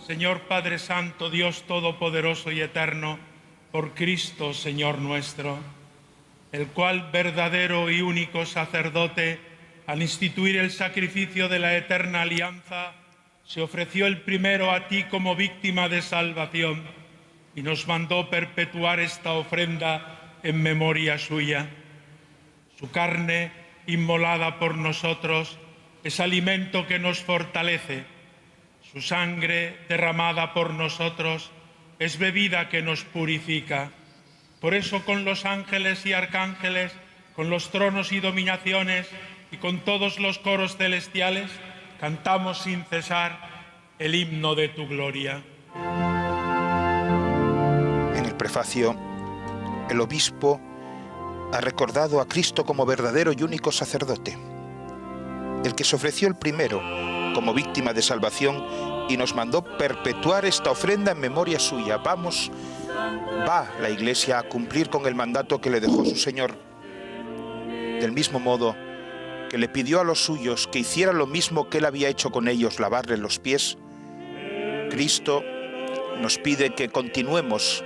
Señor Padre Santo, Dios Todopoderoso y Eterno, por Cristo, Señor nuestro, el cual, verdadero y único sacerdote, al instituir el sacrificio de la eterna alianza, se ofreció el primero a ti como víctima de salvación y nos mandó perpetuar esta ofrenda en memoria suya. Su carne, inmolada por nosotros, es alimento que nos fortalece. Su sangre, derramada por nosotros, es bebida que nos purifica. Por eso, con los ángeles y arcángeles, con los tronos y dominaciones y con todos los coros celestiales, cantamos sin cesar el himno de tu gloria. En el prefacio, el obispo ha recordado a Cristo como verdadero y único sacerdote, el que se ofreció el primero como víctima de salvación y nos mandó perpetuar esta ofrenda en memoria suya. Va la Iglesia a cumplir con el mandato que le dejó su Señor, del mismo modo que le pidió a los suyos que hicieran lo mismo que él había hecho con ellos, lavarles los pies. Cristo nos pide que continuemos,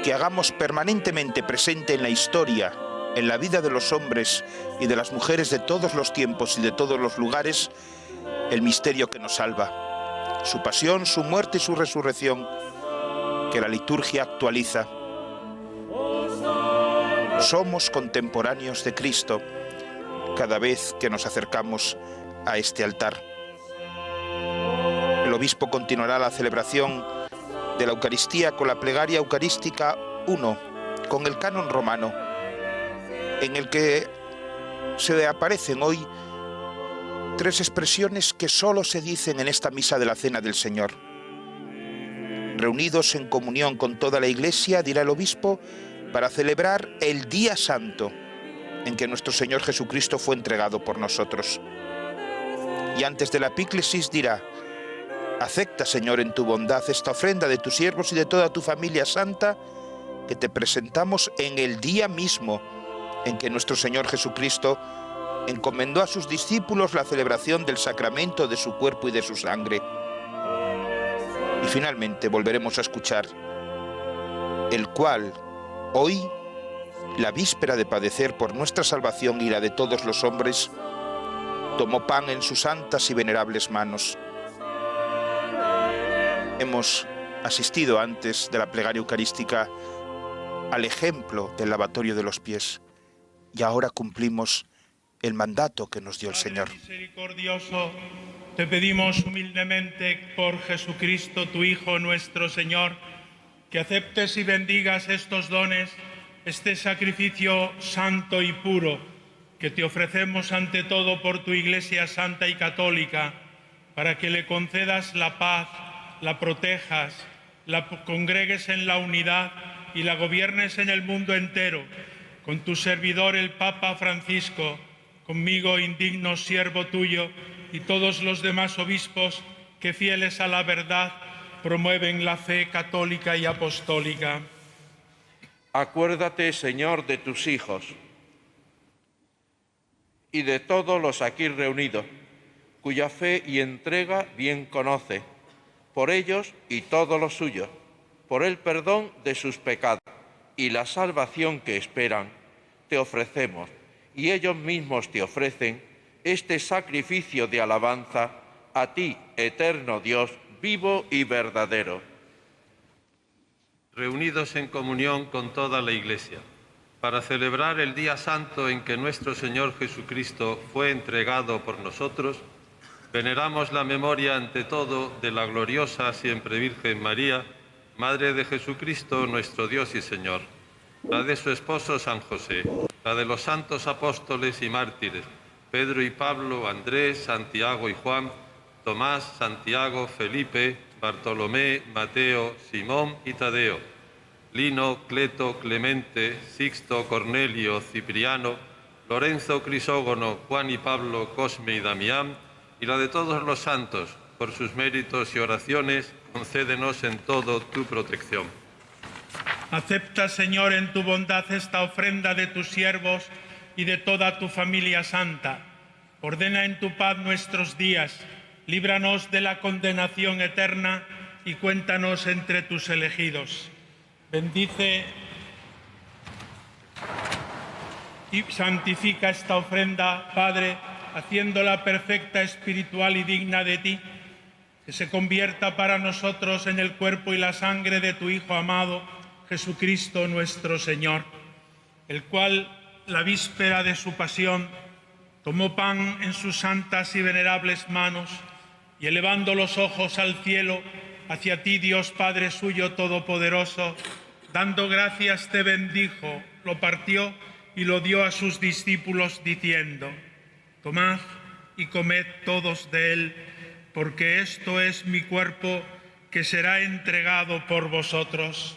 que hagamos permanentemente presente en la historia, en la vida de los hombres y de las mujeres de todos los tiempos y de todos los lugares, el misterio que nos salva, su pasión, su muerte y su resurrección, que la liturgia actualiza. Somos contemporáneos de Cristo cada vez que nos acercamos a este altar. El obispo continuará la celebración de la Eucaristía con la plegaria eucarística 1, con el canon romano, en el que se aparecen hoy 3 expresiones que solo se dicen en esta misa de la Cena del Señor. Reunidos en comunión con toda la Iglesia, dirá el obispo, para celebrar el día santo en que nuestro Señor Jesucristo fue entregado por nosotros. Y antes de la epíclesis dirá: acepta, Señor, en tu bondad esta ofrenda de tus siervos y de toda tu familia santa que te presentamos en el día mismo en que nuestro Señor Jesucristo encomendó a sus discípulos la celebración del sacramento de su cuerpo y de su sangre. Y finalmente volveremos a escuchar: el cual, hoy, la víspera de padecer por nuestra salvación y la de todos los hombres, tomó pan en sus santas y venerables manos. Hemos asistido antes de la plegaria eucarística al ejemplo del lavatorio de los pies y ahora cumplimos el mandato que nos dio el Señor. Padre misericordioso, te pedimos humildemente por Jesucristo, tu Hijo, nuestro Señor, que aceptes y bendigas estos dones, este sacrificio santo y puro que te ofrecemos ante todo por tu Iglesia santa y católica, para que le concedas la paz, la protejas, la congregues en la unidad y la gobiernes en el mundo entero, con tu servidor el Papa Francisco, conmigo, indigno siervo tuyo, y todos los demás obispos que, fieles a la verdad, promueven la fe católica y apostólica. Acuérdate, Señor, de tus hijos y de todos los aquí reunidos, cuya fe y entrega bien conoce, por ellos y todos los suyos, por el perdón de sus pecados y la salvación que esperan, te ofrecemos, y ellos mismos te ofrecen, este sacrificio de alabanza a ti, eterno Dios, vivo y verdadero. Reunidos en comunión con toda la Iglesia, para celebrar el día santo en que nuestro Señor Jesucristo fue entregado por nosotros, veneramos la memoria ante todo de la gloriosa siempre Virgen María, Madre de Jesucristo, nuestro Dios y Señor, la de su esposo San José, la de los santos apóstoles y mártires, Pedro y Pablo, Andrés, Santiago y Juan, Tomás, Santiago, Felipe, Bartolomé, Mateo, Simón y Tadeo, Lino, Cleto, Clemente, Sixto, Cornelio, Cipriano, Lorenzo, Crisógono, Juan y Pablo, Cosme y Damián, y la de todos los santos, por sus méritos y oraciones, concédenos en todo tu protección. Acepta, Señor, en tu bondad esta ofrenda de tus siervos y de toda tu familia santa. Ordena en tu paz nuestros días, líbranos de la condenación eterna y cuéntanos entre tus elegidos. Bendice y santifica esta ofrenda, Padre, haciéndola perfecta, espiritual y digna de ti, que se convierta para nosotros en el cuerpo y la sangre de tu Hijo amado, Jesucristo nuestro Señor, el cual, la víspera de su pasión, tomó pan en sus santas y venerables manos y, elevando los ojos al cielo, hacia ti, Dios Padre suyo todopoderoso, dando gracias te bendijo, lo partió y lo dio a sus discípulos diciendo: tomad y comed todos de él, porque esto es mi cuerpo que será entregado por vosotros.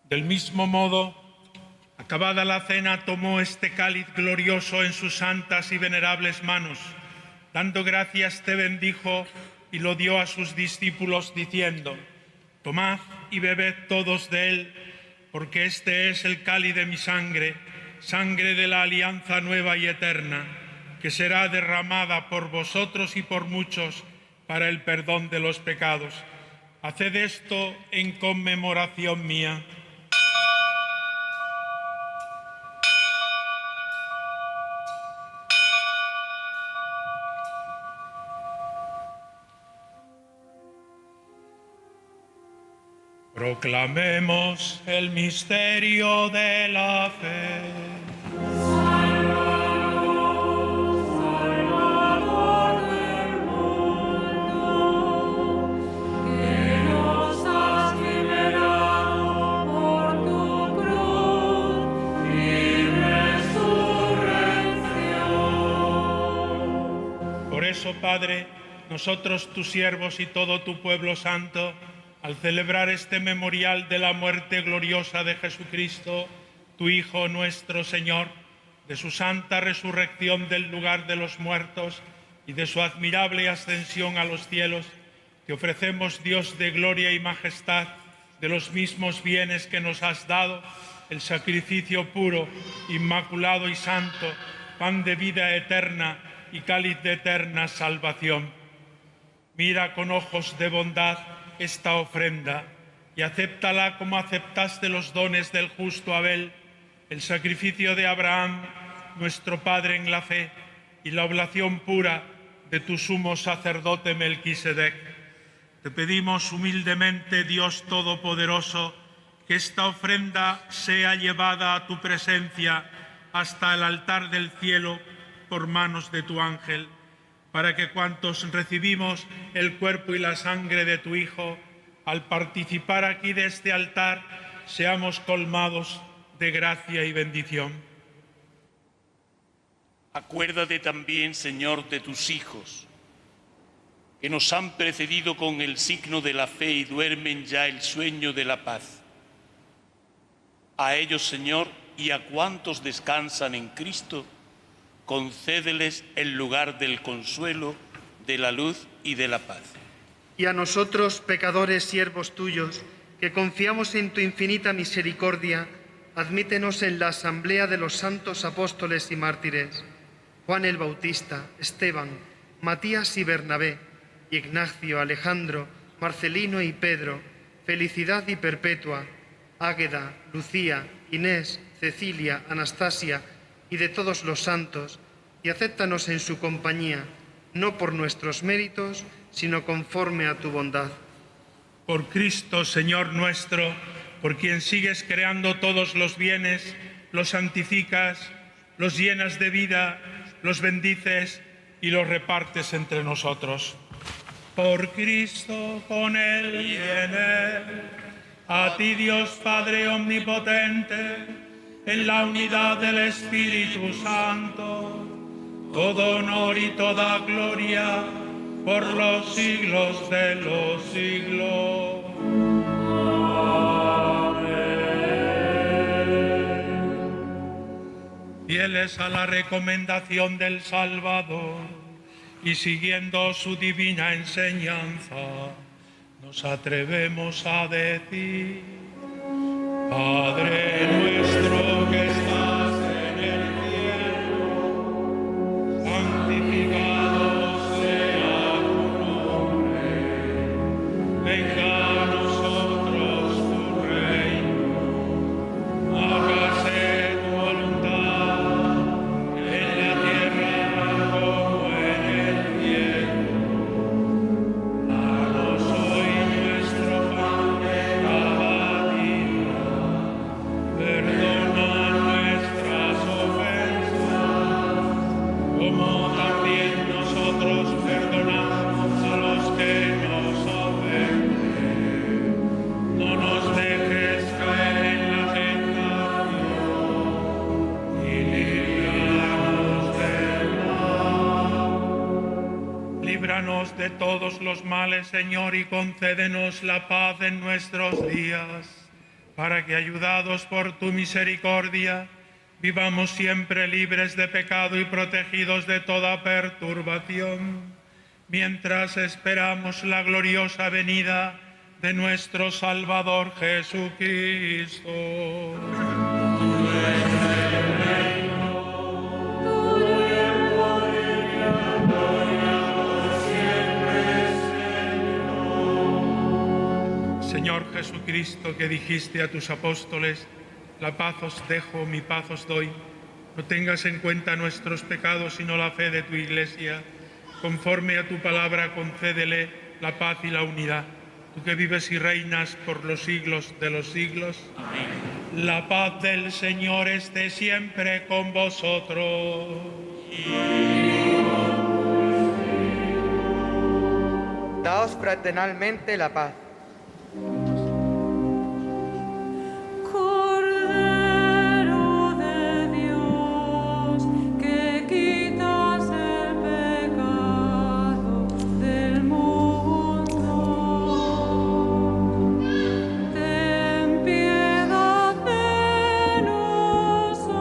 Del mismo modo, acabada la cena, tomó este cáliz glorioso en sus santas y venerables manos. Dando gracias te bendijo y lo dio a sus discípulos diciendo: tomad y bebed todos de él, porque este es el cáliz de mi sangre, sangre de la alianza nueva y eterna, que será derramada por vosotros y por muchos para el perdón de los pecados. Haced esto en conmemoración mía. Proclamemos el misterio de la fe. Salvador del mundo, que nos has liberado por tu cruz y resurrección. Por eso, Padre, nosotros, tus siervos y todo tu pueblo santo, al celebrar este memorial de la muerte gloriosa de Jesucristo, tu Hijo nuestro Señor, de su santa resurrección del lugar de los muertos y de su admirable ascensión a los cielos, te ofrecemos, Dios de gloria y majestad, de los mismos bienes que nos has dado, el sacrificio puro, inmaculado y santo, pan de vida eterna y cáliz de eterna salvación. Mira con ojos de bondad esta ofrenda y acéptala como aceptaste los dones del justo Abel, el sacrificio de Abraham, nuestro Padre en la fe, y la oblación pura de tu sumo sacerdote Melquisedec. Te pedimos humildemente, Dios Todopoderoso, que esta ofrenda sea llevada a tu presencia hasta el altar del cielo por manos de tu ángel, para que cuantos recibimos el cuerpo y la sangre de tu Hijo, al participar aquí de este altar, seamos colmados de gracia y bendición. Acuérdate también, Señor, de tus hijos, que nos han precedido con el signo de la fe y duermen ya el sueño de la paz. A ellos, Señor, y a cuantos descansan en Cristo, concédeles el lugar del consuelo, de la luz y de la paz. Y a nosotros, pecadores siervos tuyos, que confiamos en tu infinita misericordia, admítenos en la asamblea de los santos apóstoles y mártires, Juan el Bautista, Esteban, Matías y Bernabé, Ignacio, Alejandro, Marcelino y Pedro, Felicidad y Perpetua, Águeda, Lucía, Inés, Cecilia, Anastasia, y de todos los santos, y acéptanos en su compañía, no por nuestros méritos, sino conforme a tu bondad. Por Cristo, Señor nuestro, por quien sigues creando todos los bienes, los santificas, los llenas de vida, los bendices y los repartes entre nosotros. Por Cristo, con Él y en Él, a ti, Dios Padre omnipotente, en la unidad del Espíritu Santo, todo honor y toda gloria por los siglos de los siglos. Amén. Fieles a la recomendación del Salvador y siguiendo su divina enseñanza, nos atrevemos a decir: Padre nuestro que estás en el cielo, santificado sea tu nombre. Venga a nosotros tu reino. Hágase tu voluntad en la tierra como en el cielo. Danos hoy nuestro pan de cada día. Perdona nuestras ofensas, como también nosotros perdonamos a los que nos ofenden. No nos dejes caer en la tentación y líbranos del mal. Líbranos de todos los males, Señor, y concédenos la paz en nuestros días, para que, ayudados por tu misericordia, vivamos siempre libres de pecado y protegidos de toda perturbación, mientras esperamos la gloriosa venida de nuestro Salvador Jesucristo. Señor Jesucristo, que dijiste a tus apóstoles: la paz os dejo, mi paz os doy, no tengas en cuenta nuestros pecados, sino la fe de tu Iglesia. Conforme a tu palabra, concédele la paz y la unidad. tú que vives y reinas por los siglos de los siglos. Amén. La paz del Señor esté siempre con vosotros. Daos fraternalmente la paz. Cordero de Dios, que quitas el pecado del mundo, ten piedad de nosotros.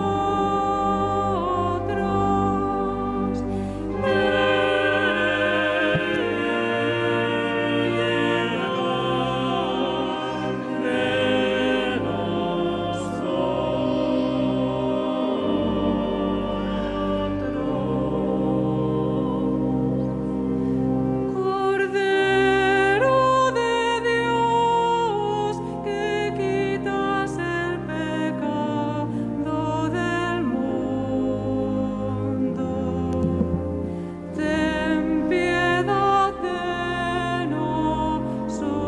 Cordero de Dios, que quitas el pecado del mundo, ten piedad de nosotros.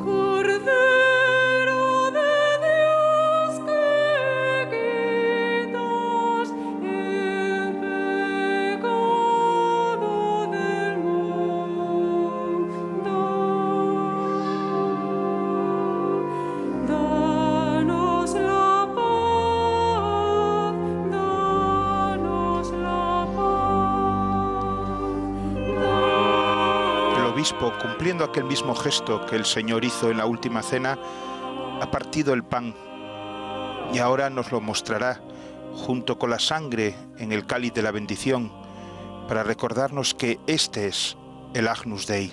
Cordero de Dios, que quitas el pecado del mundo, danos la paz, danos la paz. El obispo, cumpliendo aquel mismo gesto que el Señor hizo en la última cena, ha partido el pan y ahora nos lo mostrará junto con la sangre en el cáliz de la bendición para recordarnos que este es el Agnus Dei.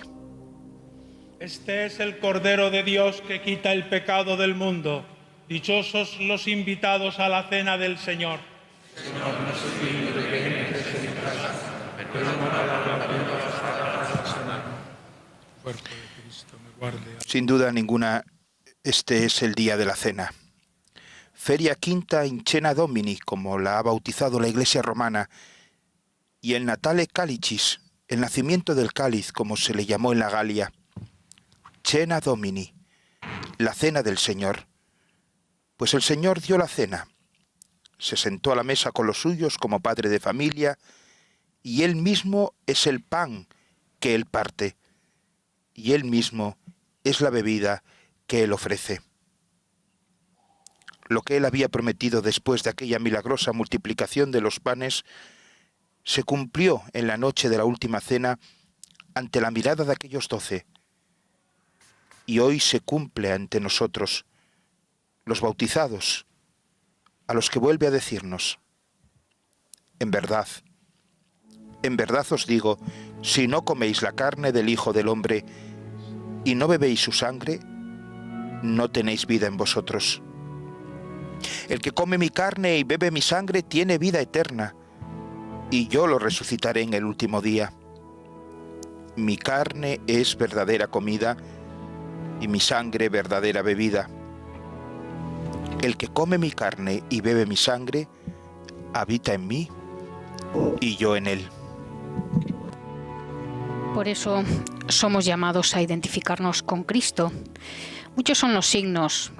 Este es el Cordero de Dios que quita el pecado del mundo. Dichosos los invitados a la cena del Señor. Sin duda ninguna, este es el día de la cena. Feria Quinta in Cena Domini, como la ha bautizado la Iglesia romana, y el Natale Calicis, el nacimiento del cáliz, como se le llamó en la Galia. Cena Domini, la cena del Señor. Pues el Señor dio la cena. Se sentó a la mesa con los suyos como padre de familia, y Él mismo es el pan que Él parte, y Él mismo es la bebida que Él ofrece. Lo que Él había prometido después de aquella milagrosa multiplicación de los panes se cumplió en la noche de la última cena ante la mirada de aquellos 12, y hoy se cumple ante nosotros, los bautizados, a los que vuelve a decirnos: en verdad os digo, si no coméis la carne del Hijo del Hombre y no bebéis su sangre, no tenéis vida en vosotros. El que come mi carne y bebe mi sangre tiene vida eterna, y yo lo resucitaré en el último día. Mi carne es verdadera comida y mi sangre verdadera bebida. El que come mi carne y bebe mi sangre habita en mí y yo en él. Por eso somos llamados a identificarnos con Cristo. Muchos son los signos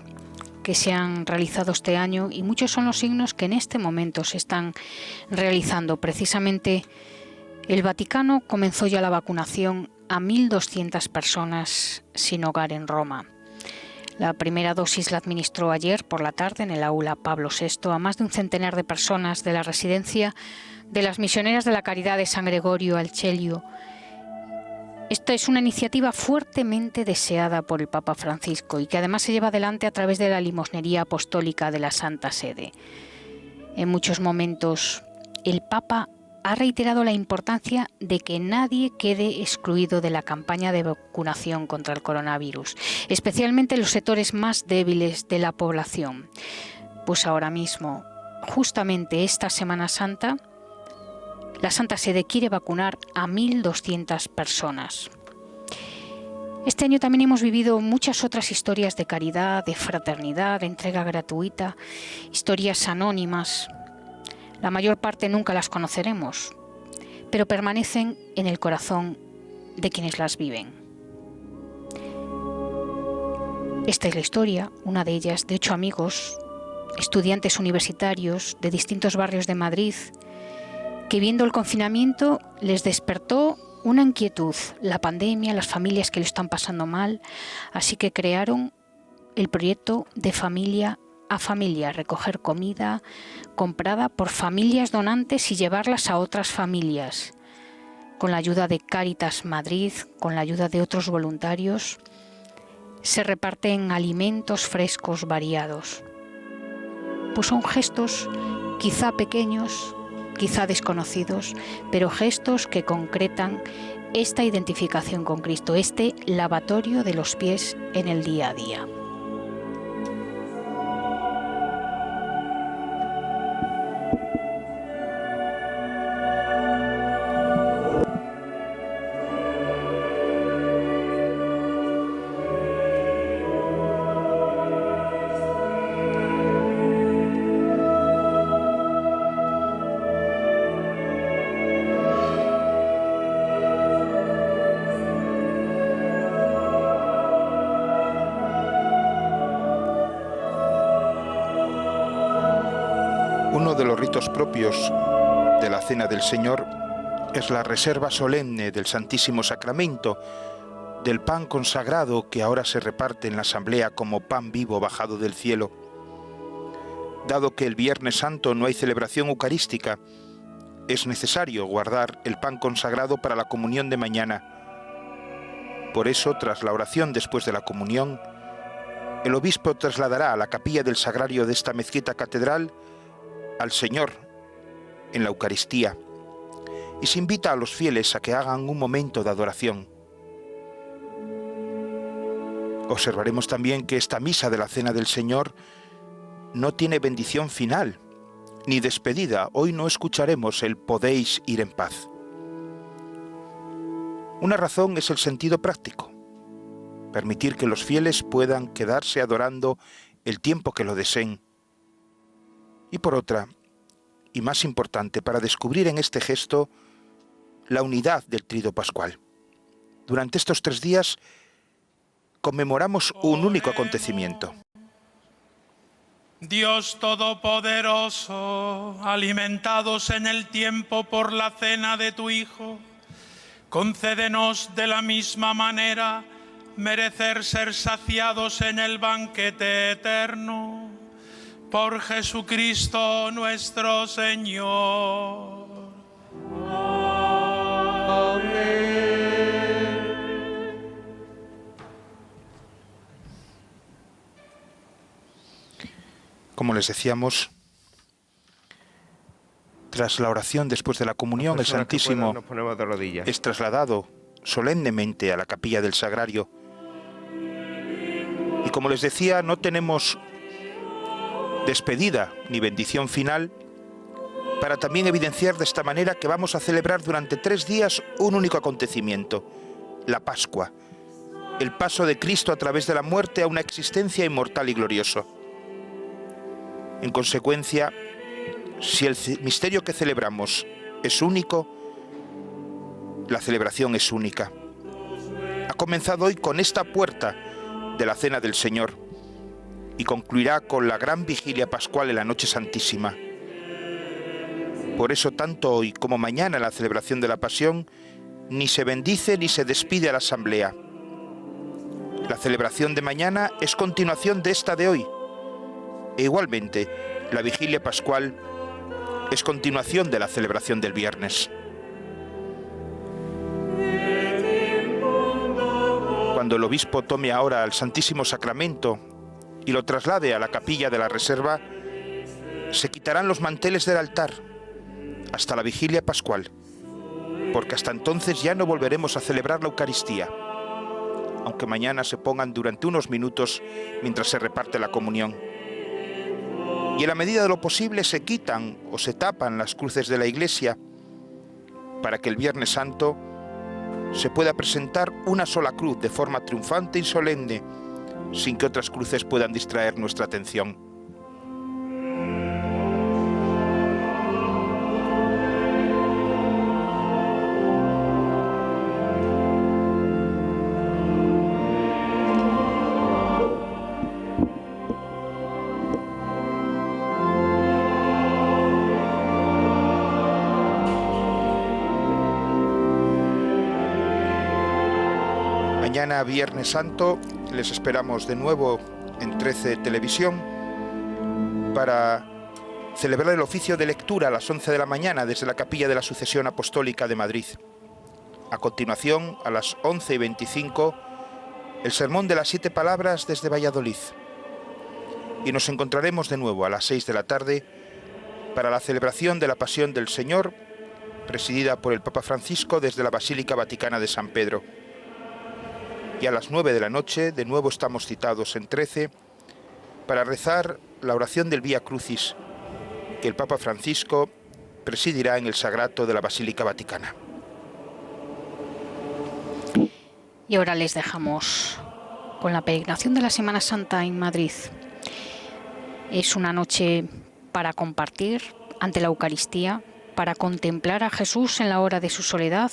que se han realizado este año y muchos son los signos que en este momento se están realizando. Precisamente el Vaticano comenzó ya la vacunación a 1.200 personas sin hogar en Roma. La primera dosis la administró ayer por la tarde en el aula Pablo VI a más de un centenar de personas de la residencia de las misioneras de la Caridad de San Gregorio al Celio. Esta es una iniciativa fuertemente deseada por el Papa Francisco y que además se lleva adelante a través de la limosnería apostólica de la Santa Sede. En muchos momentos, el Papa ha reiterado la importancia de que nadie quede excluido de la campaña de vacunación contra el coronavirus, especialmente los sectores más débiles de la población. Pues ahora mismo, justamente esta Semana Santa, La Santa Sede quiere vacunar a 1.200 personas. Este año también hemos vivido muchas otras historias de caridad, de fraternidad, de entrega gratuita, historias anónimas. La mayor parte nunca las conoceremos, pero permanecen en el corazón de quienes las viven. Esta es la historia, una de ellas, de 8 amigos, estudiantes universitarios de distintos barrios de Madrid, que viendo el confinamiento les despertó una inquietud, la pandemia, las familias que lo están pasando mal, así que crearon el proyecto de Familia a Familia, recoger comida comprada por familias donantes y llevarlas a otras familias. Con la ayuda de Cáritas Madrid, con la ayuda de otros voluntarios, se reparten alimentos frescos variados. Pues son gestos quizá pequeños, quizá desconocidos, pero gestos que concretan esta identificación con Cristo, este lavatorio de los pies en el día a día. Uno de los ritos propios de la Cena del Señor es la reserva solemne del Santísimo Sacramento, del pan consagrado que ahora se reparte en la Asamblea como pan vivo bajado del cielo. Dado que el Viernes Santo no hay celebración eucarística, es necesario guardar el pan consagrado para la comunión de mañana. Por eso, tras la oración después de la comunión, el obispo trasladará a la capilla del sagrario de esta mezquita catedral al Señor en la Eucaristía y se invita a los fieles a que hagan un momento de adoración. Observaremos también que esta misa de la Cena del Señor no tiene bendición final ni despedida. Hoy no escucharemos el podéis ir en paz. Una razón es el sentido práctico, permitir que los fieles puedan quedarse adorando el tiempo que lo deseen. Y por otra, y más importante, para descubrir en este gesto la unidad del Tríodo Pascual. Durante estos 3 días conmemoramos un único acontecimiento. Dios Todopoderoso, alimentados en el tiempo por la cena de tu Hijo, concédenos de la misma manera merecer ser saciados en el banquete eterno. Por Jesucristo nuestro Señor. Amén. Como les decíamos, tras la oración después de la comunión, el Santísimo es trasladado solemnemente a la capilla del Sagrario. Y como les decía, no tenemos despedida ni bendición final, para también evidenciar de esta manera que vamos a celebrar durante 3 días un único acontecimiento, la Pascua, el paso de Cristo a través de la muerte a una existencia inmortal y gloriosa. En consecuencia, si el misterio que celebramos es único, la celebración es única. Ha comenzado hoy con esta puerta de la Cena del Señor, y concluirá con la gran vigilia pascual en la Noche Santísima. Por eso, tanto hoy como mañana en la celebración de la Pasión, ni se bendice ni se despide a la Asamblea. La celebración de mañana es continuación de esta de hoy. E igualmente, la vigilia pascual es continuación de la celebración del viernes. Cuando el obispo tome ahora al Santísimo Sacramento y lo traslade a la capilla de la reserva, se quitarán los manteles del altar hasta la vigilia pascual, porque hasta entonces ya no volveremos a celebrar la Eucaristía, aunque mañana se pongan durante unos minutos mientras se reparte la comunión. Y en la medida de lo posible se quitan o se tapan las cruces de la Iglesia para que el Viernes Santo se pueda presentar una sola cruz de forma triunfante y solemne, sin que otras cruces puedan distraer nuestra atención. Mañana, Viernes Santo, les esperamos de nuevo en 13 Televisión para celebrar el oficio de lectura a las 11 de la mañana desde la Capilla de la Sucesión Apostólica de Madrid. A continuación, a las 11:25, el Sermón de las 7 Palabras desde Valladolid. Y nos encontraremos de nuevo a las 6 de la tarde para la celebración de la Pasión del Señor, presidida por el Papa Francisco desde la Basílica Vaticana de San Pedro. Y a las 9 de la noche, de nuevo estamos citados en 13, para rezar la oración del Vía Crucis, que el Papa Francisco presidirá en el Sagrato de la Basílica Vaticana. Y ahora les dejamos con la peregrinación de la Semana Santa en Madrid. Es una noche para compartir ante la Eucaristía, para contemplar a Jesús en la hora de su soledad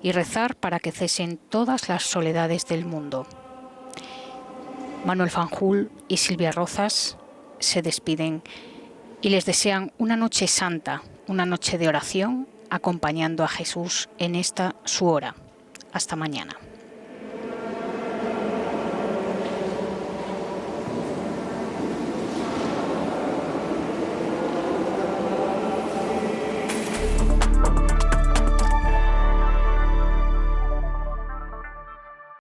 y rezar para que cesen todas las soledades del mundo. Manuel Fanjul y Silvia Rozas se despiden y les desean una noche santa, una noche de oración, acompañando a Jesús en esta su hora. Hasta mañana.